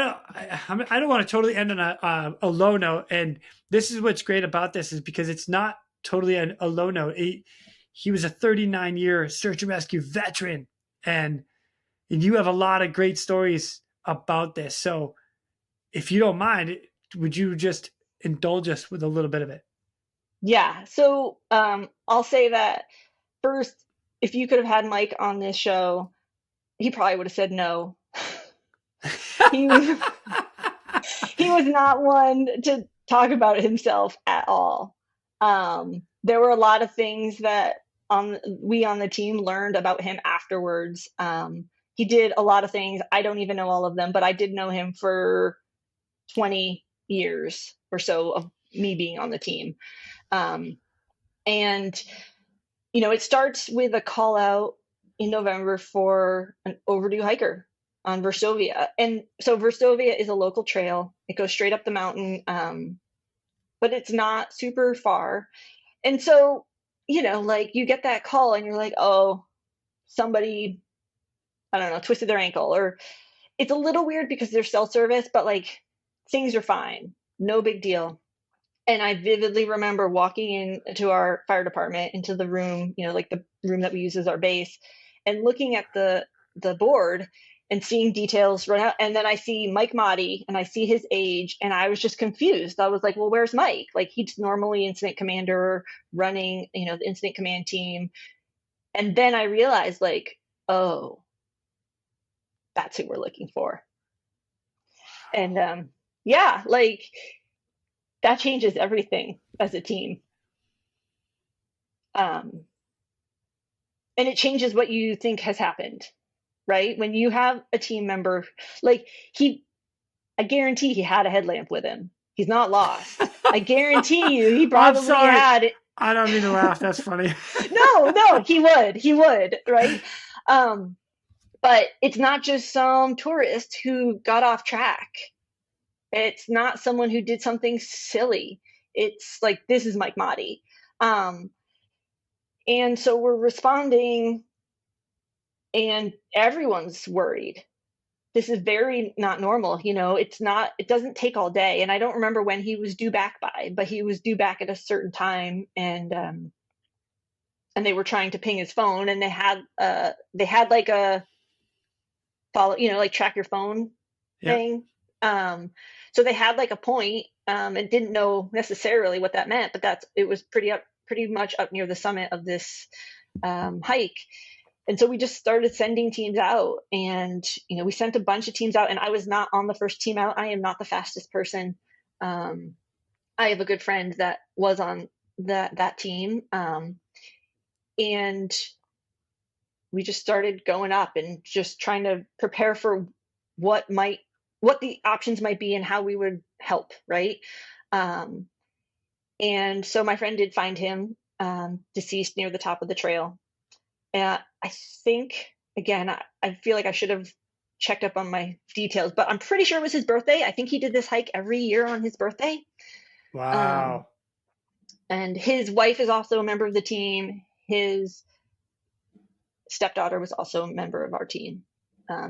S1: don't want to totally end on a low note. And this is what's great about this is because it's not totally a low note. He was a 39-year search and rescue veteran, and you have a lot of great stories about this. So if you don't mind, would you just indulge us with a little bit of it?
S2: Yeah. So I'll say that first, if you could have had Mike on this show, he probably would have said no. He was not one to talk about himself at all. There were a lot of things that we on the team learned about him afterwards. He did a lot of things. I don't even know all of them, but I did know him for 20 years or so of me being on the team. And, it starts with a call out in November for an overdue hiker on Verstovia. And so Verstovia is a local trail. It goes straight up the mountain, but it's not super far. And so, you get that call and you're like, oh, somebody, I don't know, twisted their ankle. Or it's a little weird because there's cell service, but things are fine. No big deal. And I vividly remember walking into our fire department, into the room, the room that we use as our base, and looking at the board and seeing details run out. And then I see Mike Motti and I see his age, and I was just confused. I was like, well, where's Mike? He's normally incident commander running, the incident command team. And then I realized oh, that's who we're looking for. And that changes everything as a team. And it changes what you think has happened. Right? When you have a team member, I guarantee he had a headlamp with him. He's not lost. I guarantee you he probably had it.
S1: I don't mean to laugh. That's funny.
S2: No, he would, right? But it's not just some tourist who got off track. It's not someone who did something silly. It's this is Mike Motti. And so we're responding, and everyone's worried. This is very not normal. It doesn't take all day. And I don't remember when he was due back by, but he was due back at a certain time. And they were trying to ping his phone, and they had a follow, track your phone thing. So they had a point, and didn't know necessarily what that meant, but it was pretty much up near the summit of this hike. And so we just started sending teams out, and, we sent a bunch of teams out, and I was not on the first team out. I am not the fastest person. I have a good friend that was on that team. And we just started going up and just trying to prepare for what the options might be and how we would help. Right. And so my friend did find him deceased near the top of the trail. I think, again, I feel like I should have checked up on my details, but I'm pretty sure it was his birthday. I think he did this hike every year on his birthday.
S1: Wow.
S2: And his wife is also a member of the team. His stepdaughter was also a member of our team.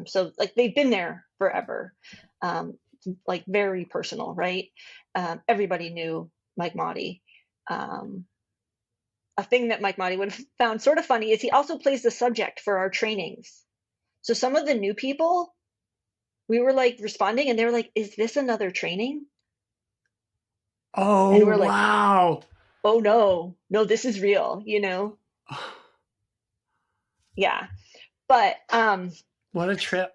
S2: So they've been there forever. like very personal, right? Everybody knew Mike Motti. A thing that Mike Motti would have found sort of funny is he also plays the subject for our trainings. So some of the new people, we were like responding and they were like, is this another training?
S1: Oh,
S2: and we're like,
S1: wow.
S2: oh no, this is real, you know? Yeah. But
S1: what a trip.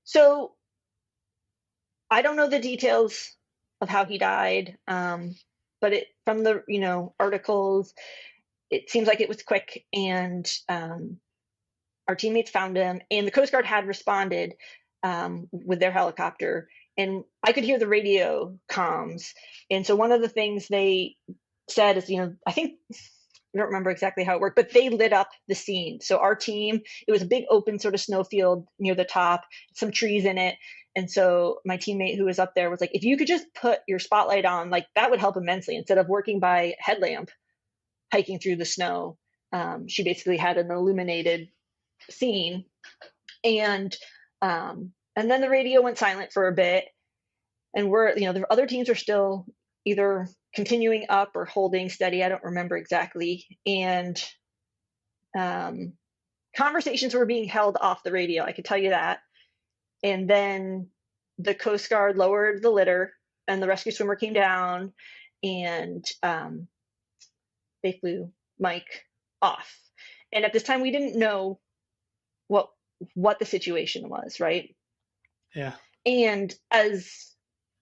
S2: So I don't know the details of how he died. But from the, articles, it seems like it was quick, and our teammates found him, and the Coast Guard had responded with their helicopter, and I could hear the radio comms. And so one of the things they said is, I don't remember exactly how it worked, but they lit up the scene. So our team, it was a big open sort of snowfield near the top, some trees in it. And so my teammate who was up there was like, if you could just put your spotlight on, like that would help immensely instead of working by headlamp, hiking through the snow. She basically had an illuminated scene. And then the radio went silent for a bit. And the other teams are still either continuing up or holding steady. I don't remember exactly. And conversations were being held off the radio, I could tell you that. And then the Coast Guard lowered the litter and the rescue swimmer came down, and they flew Mike off. And at this time, we didn't know what the situation was, right?
S1: Yeah.
S2: And as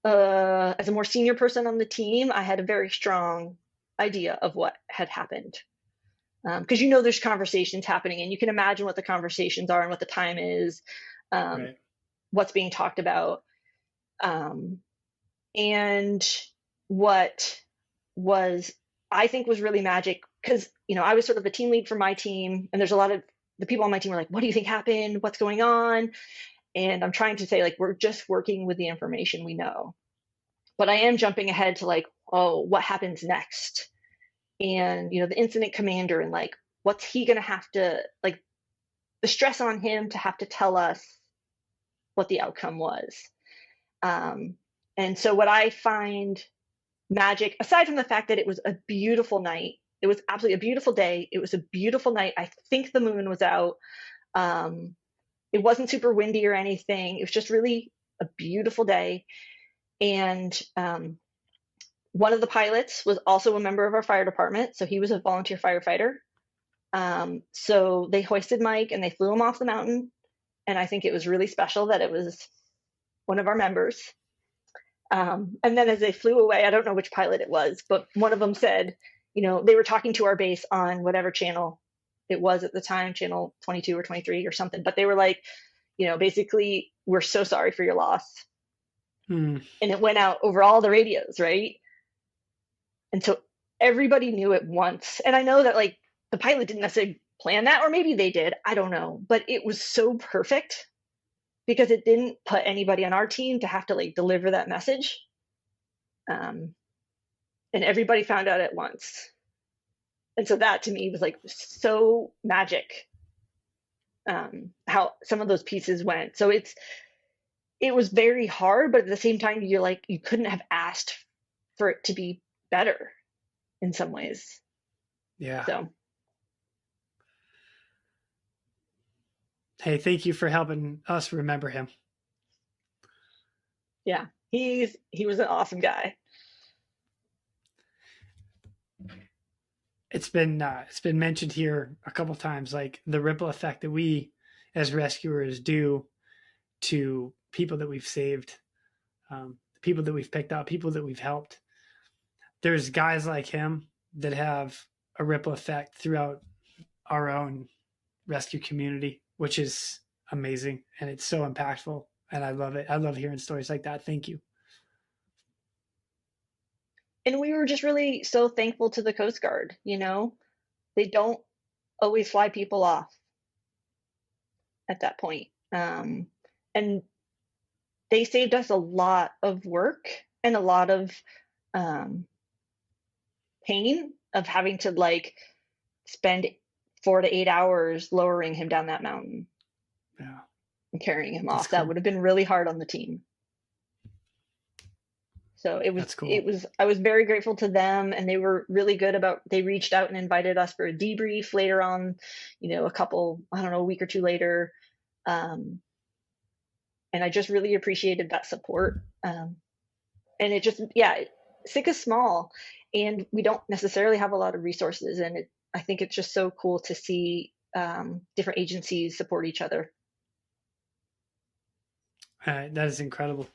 S2: a more senior person on the team, I had a very strong idea of what had happened. Because there's conversations happening, and you can imagine what the conversations are and what the time is,
S1: Right.
S2: what's being talked about. And what I think was really magic, because, I was sort of the team lead for my team, and there's a lot of the people on my team were like, what do you think happened? What's going on? And I'm trying to say, like, we're just working with the information we know. But I am jumping ahead to like, oh, what happens next? And, the incident commander, and like, what's he going to have to, like, the stress on him to have to tell us what the outcome was. And so what I find magic, aside from the fact that it was a beautiful night, it was absolutely a beautiful day. It was a beautiful night. I think the moon was out. It wasn't super windy or anything. It was just really a beautiful day. And one of the pilots was also a member of our fire department. So he was a volunteer firefighter. So they hoisted Mike and they flew him off the mountain. And I think it was really special that it was one of our members. And then as they flew away, I don't know which pilot it was, but one of them said, they were talking to our base on whatever channel it was at the time, channel 22 or 23 or something. But they were like, basically, we're so sorry for your loss. And it went out over all the radios, right? And so everybody knew at once. And I know that like the pilot didn't necessarily plan that, or maybe they did, I don't know. But it was so perfect because it didn't put anybody on our team to have to like deliver that message. And everybody found out at once. And so that to me was like so magic, how some of those pieces went. So it was very hard, but at the same time, you're like, you couldn't have asked for it to be better in some ways.
S1: Yeah.
S2: So.
S1: Hey, thank you for helping us remember him.
S2: Yeah, he was an awesome guy.
S1: It's been mentioned here a couple times, like the ripple effect that we as rescuers do to people that we've saved, people that we've picked up, people that we've helped. There's guys like him that have a ripple effect throughout our own rescue community, which is amazing. And it's so impactful. And I love it. I love hearing stories like that. Thank you.
S2: And we were just really so thankful to the Coast Guard. They don't always fly people off at that point. And they saved us a lot of work and a lot of pain of having to like spend 4 to 8 hours lowering him down that mountain.
S1: Yeah.
S2: And carrying him
S1: That's
S2: off. That
S1: cool.
S2: would have been really hard on the team. So
S1: That's cool.
S2: I was very grateful to them, and they were really good they reached out and invited us for a debrief later on, a week or two later. And I just really appreciated that support. And it just, Sitka's small and we don't necessarily have a lot of resources. And I think it's just so cool to see different agencies support each other.
S1: That is incredible.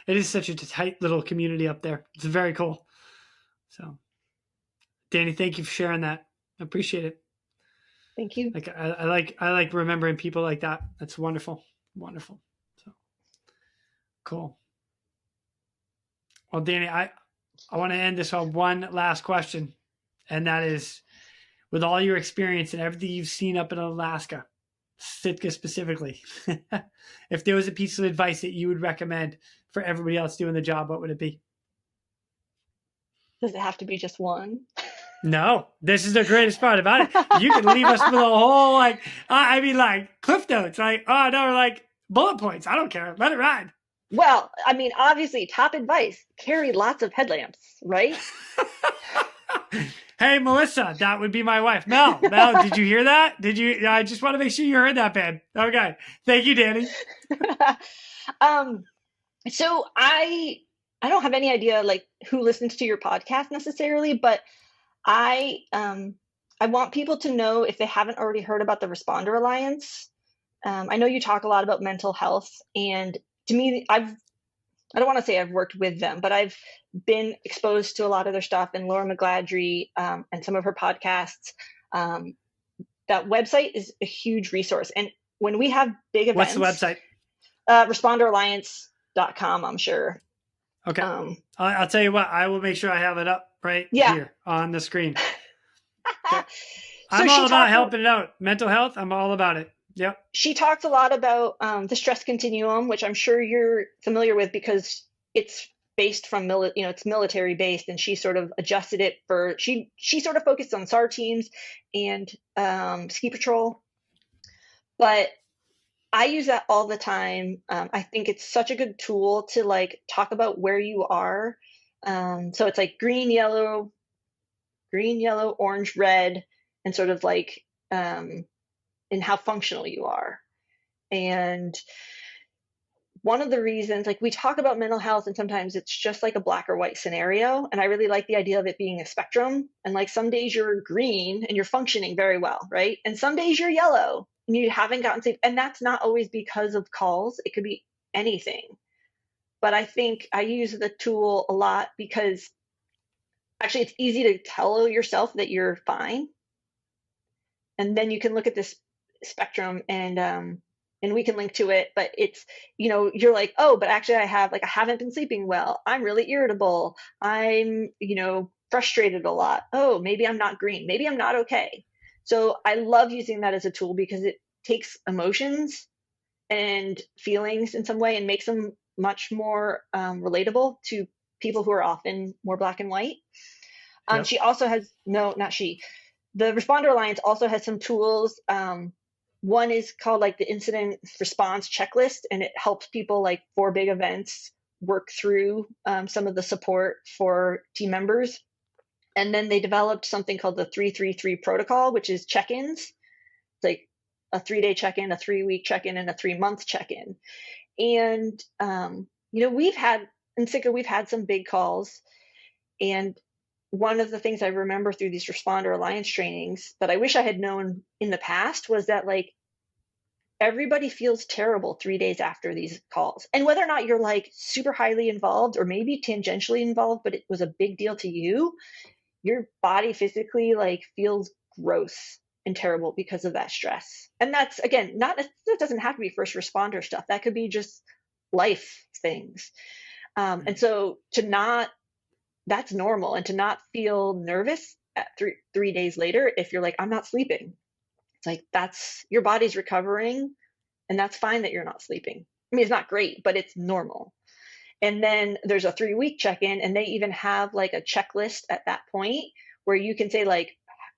S1: It is such a tight little community up there. It's very cool. So, Dani, thank you for sharing that. I appreciate it.
S2: Thank you.
S1: Like I like remembering people like that. That's wonderful. Wonderful. So cool. Well, Dani, I want to end this on one last question, and that is, with all your experience and everything you've seen up in Alaska, Sitka specifically, if there was a piece of advice that you would recommend for everybody else doing the job, what would it be?
S2: Does it have to be just one?
S1: No, this is the greatest part about it. You can leave us with a whole, cliff notes, bullet points. I don't care. Let it ride.
S2: Well, I mean, obviously, top advice, carry lots of headlamps, right?
S1: Hey, Melissa, that would be my wife. Mel, did you hear that? I just want to make sure you heard that, babe. Okay. Thank you, Dani.
S2: So I don't have any idea who listens to your podcast necessarily, but I want people to know, if they haven't already heard about the Responder Alliance. I know you talk a lot about mental health, and to me, I don't want to say I've worked with them, but I've been exposed to a lot of their stuff, and Laura McGladrey and some of her podcasts. That website is a huge resource. And when we have big events—
S1: What's the website?
S2: responderalliance.com, I'm sure.
S1: Okay. I'll tell you what, I will make sure I have it up here on the screen. Okay. I'm all about helping it out. Mental health, I'm all about it. Yep. She
S2: talks a lot about the stress continuum, which I'm sure you're familiar with because it's based from it's military based, and she sort of adjusted it for she sort of focused on SAR teams and ski patrol. But I use that all the time. I think it's such a good tool to talk about where you are. So it's green, yellow, orange, red, and sort of in how functional you are. And one of the reasons, we talk about mental health, and sometimes it's just a black or white scenario. And I really like the idea of it being a spectrum. And some days you're green and you're functioning very well, right? And some days you're yellow and you haven't gotten sleep. And that's not always because of calls. It could be anything. But I think I use the tool a lot because actually it's easy to tell yourself that you're fine. And then you can look at this spectrum and we can link to it, but it's, you're oh, but actually I haven't been sleeping well. I'm really irritable. I'm, frustrated a lot. Oh, maybe I'm not green. Maybe I'm not okay. So I love using that as a tool because it takes emotions and feelings in some way and makes them much more relatable to people who are often more black and white. Yep. She also has, the Responder Alliance also has some tools. One is called the incident response checklist, and it helps people for big events work through some of the support for team members. And then they developed something called the 333 protocol, which is check-ins. It's a 3-day check-in, a 3-week check-in, and a 3-month check-in. And, we've had some big calls. And one of the things I remember through these Responder Alliance trainings that I wish I had known in the past was that everybody feels terrible 3 days after these calls. And whether or not you're super highly involved or maybe tangentially involved, but it was a big deal to you, your body physically feels gross and terrible because of that stress. And that's, again, that doesn't have to be first responder stuff. That could be just life things. And so that's normal. And to not feel nervous at 3 days later, if you're I'm not sleeping, it's that's your body's recovering, and that's fine that you're not sleeping. I mean, it's not great, but it's normal. And then there's a 3-week check-in, and they even have a checklist at that point where you can say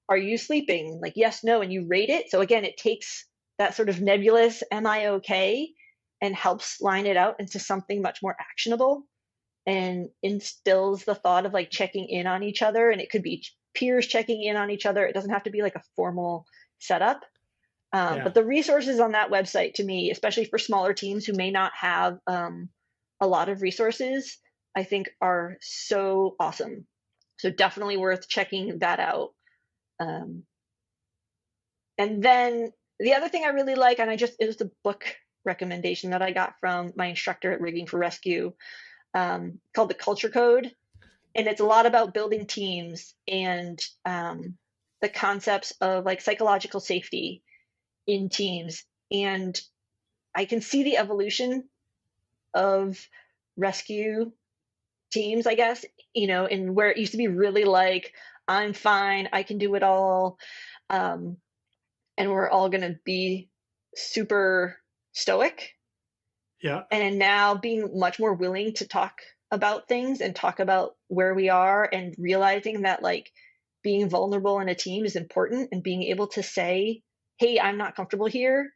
S2: are you sleeping? Yes, no, and you rate it. So again, it takes that sort of nebulous, am I okay, and helps line it out into something much more actionable. and instills the thought of like checking in on each other. And it could be peers checking in on each other. It doesn't have to be like a formal setup. But the resources on that website, to me, especially for smaller teams who may not have a lot of resources, I think are so awesome. So definitely worth checking that out. And then the other thing I really like, and it was the book recommendation that I got from my instructor at Rigging for Rescue, called The Culture Code. And it's a lot about building teams and the concepts of like psychological safety in teams. And I can see the evolution of rescue teams, I guess, and where it used to be really like, I'm fine, I can do it all. And we're all going to be super stoic.
S1: Yeah.
S2: And now being much more willing to talk about things and talk about where we are, and realizing that like being vulnerable in a team is important, and being able to say, hey, I'm not comfortable here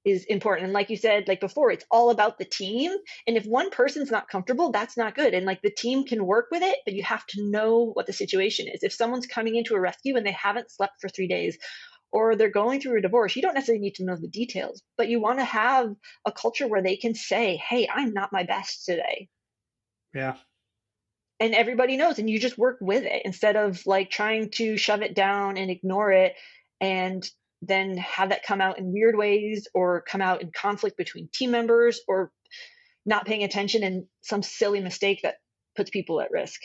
S2: is important. And like you said, like before, it's all about the team. And if one person's not comfortable, that's not good. And like the team can work with it, but you have to know what the situation is. If someone's coming into a rescue and they haven't slept for 3 days, or they're going through a divorce, you don't necessarily need to know the details, but you want to have a culture where they can say, hey, I'm not my best today.
S1: Yeah.
S2: And everybody knows, and you just work with it instead of like trying to shove it down and ignore it, and then have that come out in weird ways, or come out in conflict between team members, or not paying attention and some silly mistake that puts people at risk.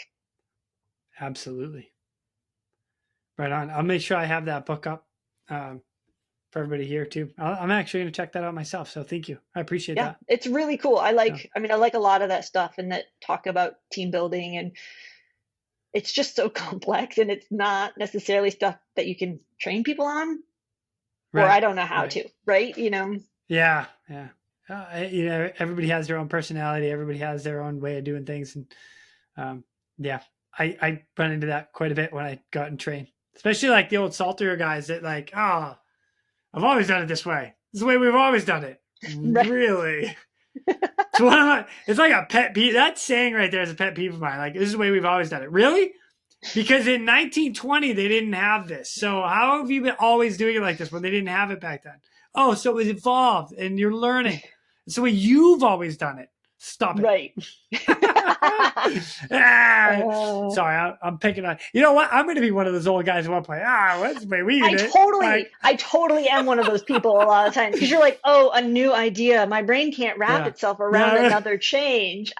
S1: Absolutely. Right on. I'll make sure I have that book up for everybody here too. I'm actually going to check that out myself. So thank you. I appreciate that.
S2: It's really cool. I like a lot of that stuff, and that talk about team building, and it's just so complex, and it's not necessarily stuff that you can train people on. Or I don't know how to, right?
S1: Yeah. Yeah. Everybody has their own personality. Everybody has their own way of doing things. And I run into that quite a bit when I got and train, especially like the old saltier guys that like, I've always done it this way. This is the way we've always done it. Right. Really? It's like a pet peeve. That saying right there is a pet peeve of mine. Like, this is the way we've always done it. Really? Because in 1920, they didn't have this. So how have you been always doing it like this when they didn't have it back then? Oh, so it was evolved and you're learning. It's the way you've always done it. Stop it.
S2: Right.
S1: Sorry, I'm picking on. You know what? I'm going to be one of those old guys who want to play. What's the way we did it?
S2: I totally am one of those people a lot of times, because you're like, a new idea. My brain can't wrap itself around another change.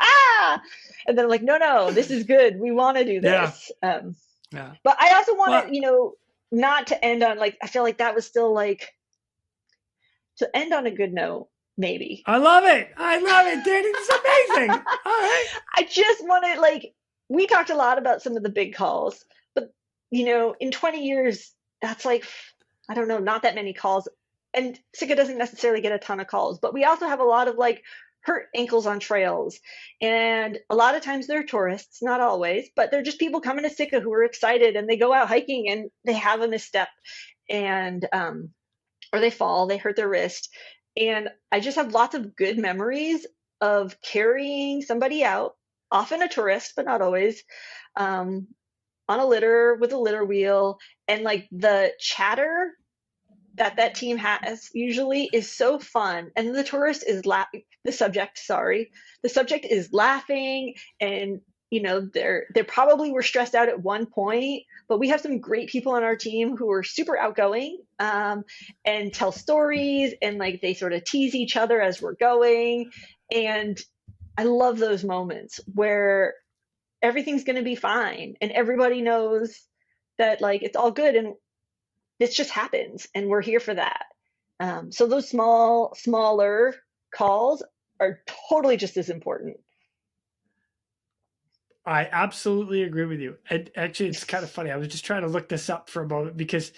S2: And then I'm like, no, this is good. We want to do this. But I also want to, not to end on like, I feel like that was still like, to end on a good note. Maybe.
S1: I love it, Dani. It's amazing. All right.
S2: I just want to we talked a lot about some of the big calls, but in 20 years, that's like, I don't know, not that many calls. And Sitka doesn't necessarily get a ton of calls, but we also have a lot of like hurt ankles on trails. And a lot of times they're tourists, not always, but they're just people coming to Sitka who are excited, and they go out hiking and they have a misstep, and, or they fall, they hurt their wrist. And I just have lots of good memories of carrying somebody out, often a tourist, but not always, on a litter with a litter wheel. And like the chatter that team has usually is so fun. And the tourist is the subject is laughing, and they probably were stressed out at one point, but we have some great people on our team who are super outgoing, and tell stories, and like they sort of tease each other as we're going. And I love those moments where everything's going to be fine, and everybody knows that like it's all good, and this just happens, and we're here for that. So those smaller calls are totally just as important.
S1: I absolutely agree with you. And actually, it's kind of funny. I was just trying to look this up for a moment, because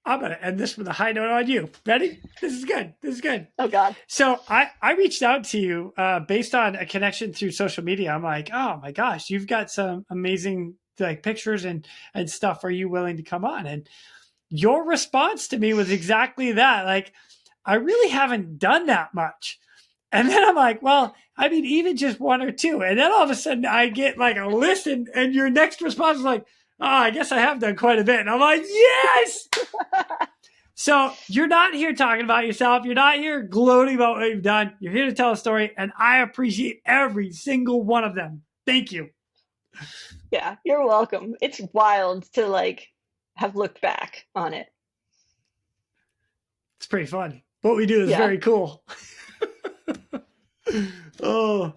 S1: I'm going to end this with a high note on you. Ready? This is good.
S2: Oh, God.
S1: So I reached out to you based on a connection through social media. I'm like, oh my gosh, you've got some amazing like pictures and stuff. Are you willing to come on? And your response to me was exactly that. Like, I really haven't done that much. And then I'm like, well, I mean, even just one or two. And then all of a sudden I get like a list and your next response is like, oh, I guess I have done quite a bit. And I'm like, yes. So you're not here talking about yourself. You're not here gloating about what you've done. You're here to tell a story. And I appreciate every single one of them. Thank you.
S2: Yeah, you're welcome. It's wild to like have looked back on it.
S1: It's pretty fun. What we do is very cool. Oh,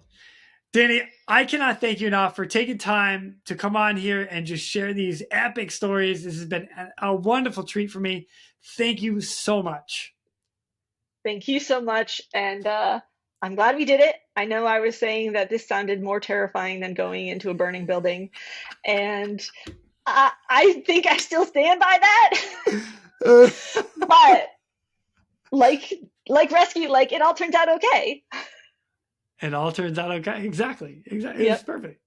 S1: Dani, I cannot thank you enough for taking time to come on here and just share these epic stories. This has been a wonderful treat for me. Thank you so much.
S2: Thank you so much. And I'm glad we did it. I know I was saying that this sounded more terrifying than going into a burning building. And I think I still stand by that. But like rescue, like it all turns out okay.
S1: It all turns out okay. Exactly.
S2: Yep.
S1: It's perfect.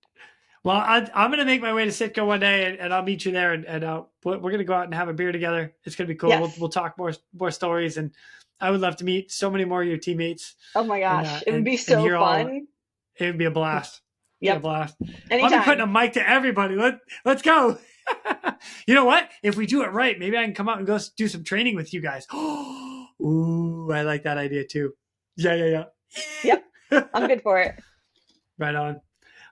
S1: Well, I'm going to make my way to Sitka one day and I'll meet you there and we're going to go out and have a beer together. It's going to be cool.
S2: Yes.
S1: We'll talk more stories, and I would love to meet so many more of your teammates.
S2: Oh my gosh. It would be so fun.
S1: It would be a blast.
S2: Yep.
S1: A blast.
S2: Anytime.
S1: I'll be putting a mic to everybody. Let's go. You know what? If we do it right, maybe I can come out and go do some training with you guys. Ooh, I like that idea too. Yeah.
S2: Yep. I'm good for it.
S1: Right on.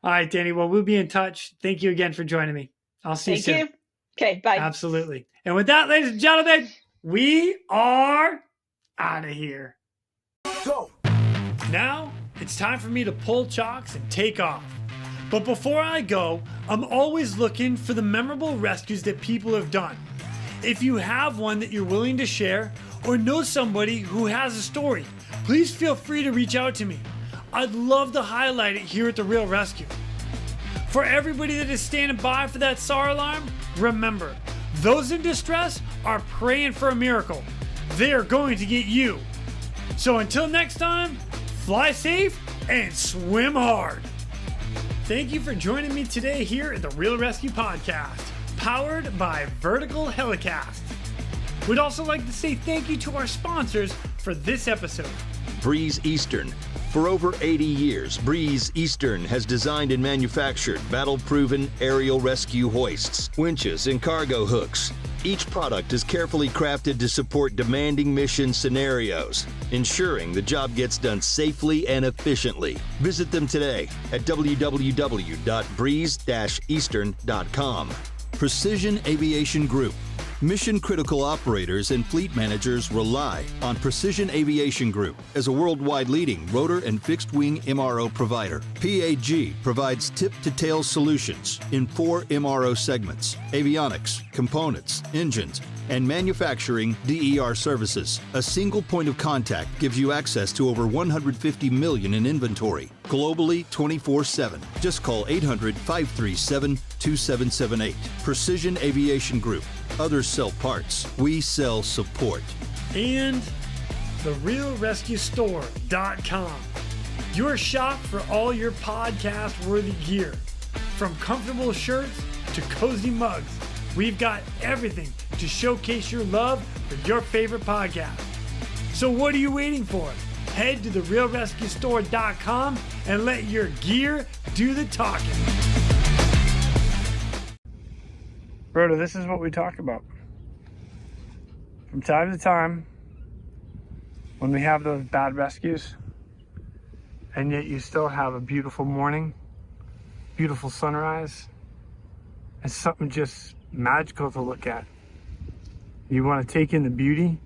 S1: All right, Dani. Well, we'll be in touch. Thank you again for joining me. I'll see you soon.
S2: Thank you. Okay, bye.
S1: Absolutely. And with that, ladies and gentlemen, we are out of here.
S4: Go.
S1: Now it's time for me to pull chocks and take off. But before I go, I'm always looking for the memorable rescues that people have done. If you have one that you're willing to share or know somebody who has a story, please feel free to reach out to me. I'd love to highlight it here at the Real ResQ. For everybody that is standing by for that SAR alarm, remember, those in distress are praying for a miracle. They are going to get you. So until next time, fly safe and swim hard. Thank you for joining me today here at the Real ResQ Podcast, powered by Vertical Helicast. We'd also like to say thank you to our sponsors for this episode.
S3: Breeze Eastern. For over 80 years, Breeze Eastern has designed and manufactured battle-proven aerial rescue hoists, winches, and cargo hooks. Each product is carefully crafted to support demanding mission scenarios, ensuring the job gets done safely and efficiently. Visit them today at www.breeze-eastern.com. Precision Aviation Group. Mission-critical operators and fleet managers rely on Precision Aviation Group as a worldwide leading rotor and fixed-wing MRO provider. PAG provides tip-to-tail solutions in 4 MRO segments: avionics, components, engines, and manufacturing DER services. A single point of contact gives you access to over 150 million in inventory, globally 24/7. Just call 800-537-2778. Precision Aviation Group. Others sell parts. We sell support.
S1: And the realrescuestore.com. Your shop for all your podcast-worthy gear. From comfortable shirts to cozy mugs, we've got everything to showcase your love for your favorite podcast. So what are you waiting for? Head to the realrescuestore.com and let your gear do the talking. Brodo, this is what we talk about. From time to time, when we have those bad rescues, and yet you still have a beautiful morning, beautiful sunrise, and something just magical to look at. You want to take in the beauty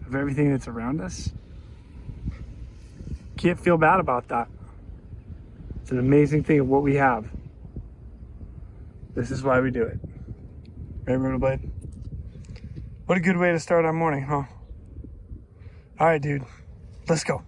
S1: of everything that's around us. Can't feel bad about that. It's an amazing thing of what we have. This is why we do it. Right, Rotoblade? What a good way to start our morning, huh? All right, dude. Let's go.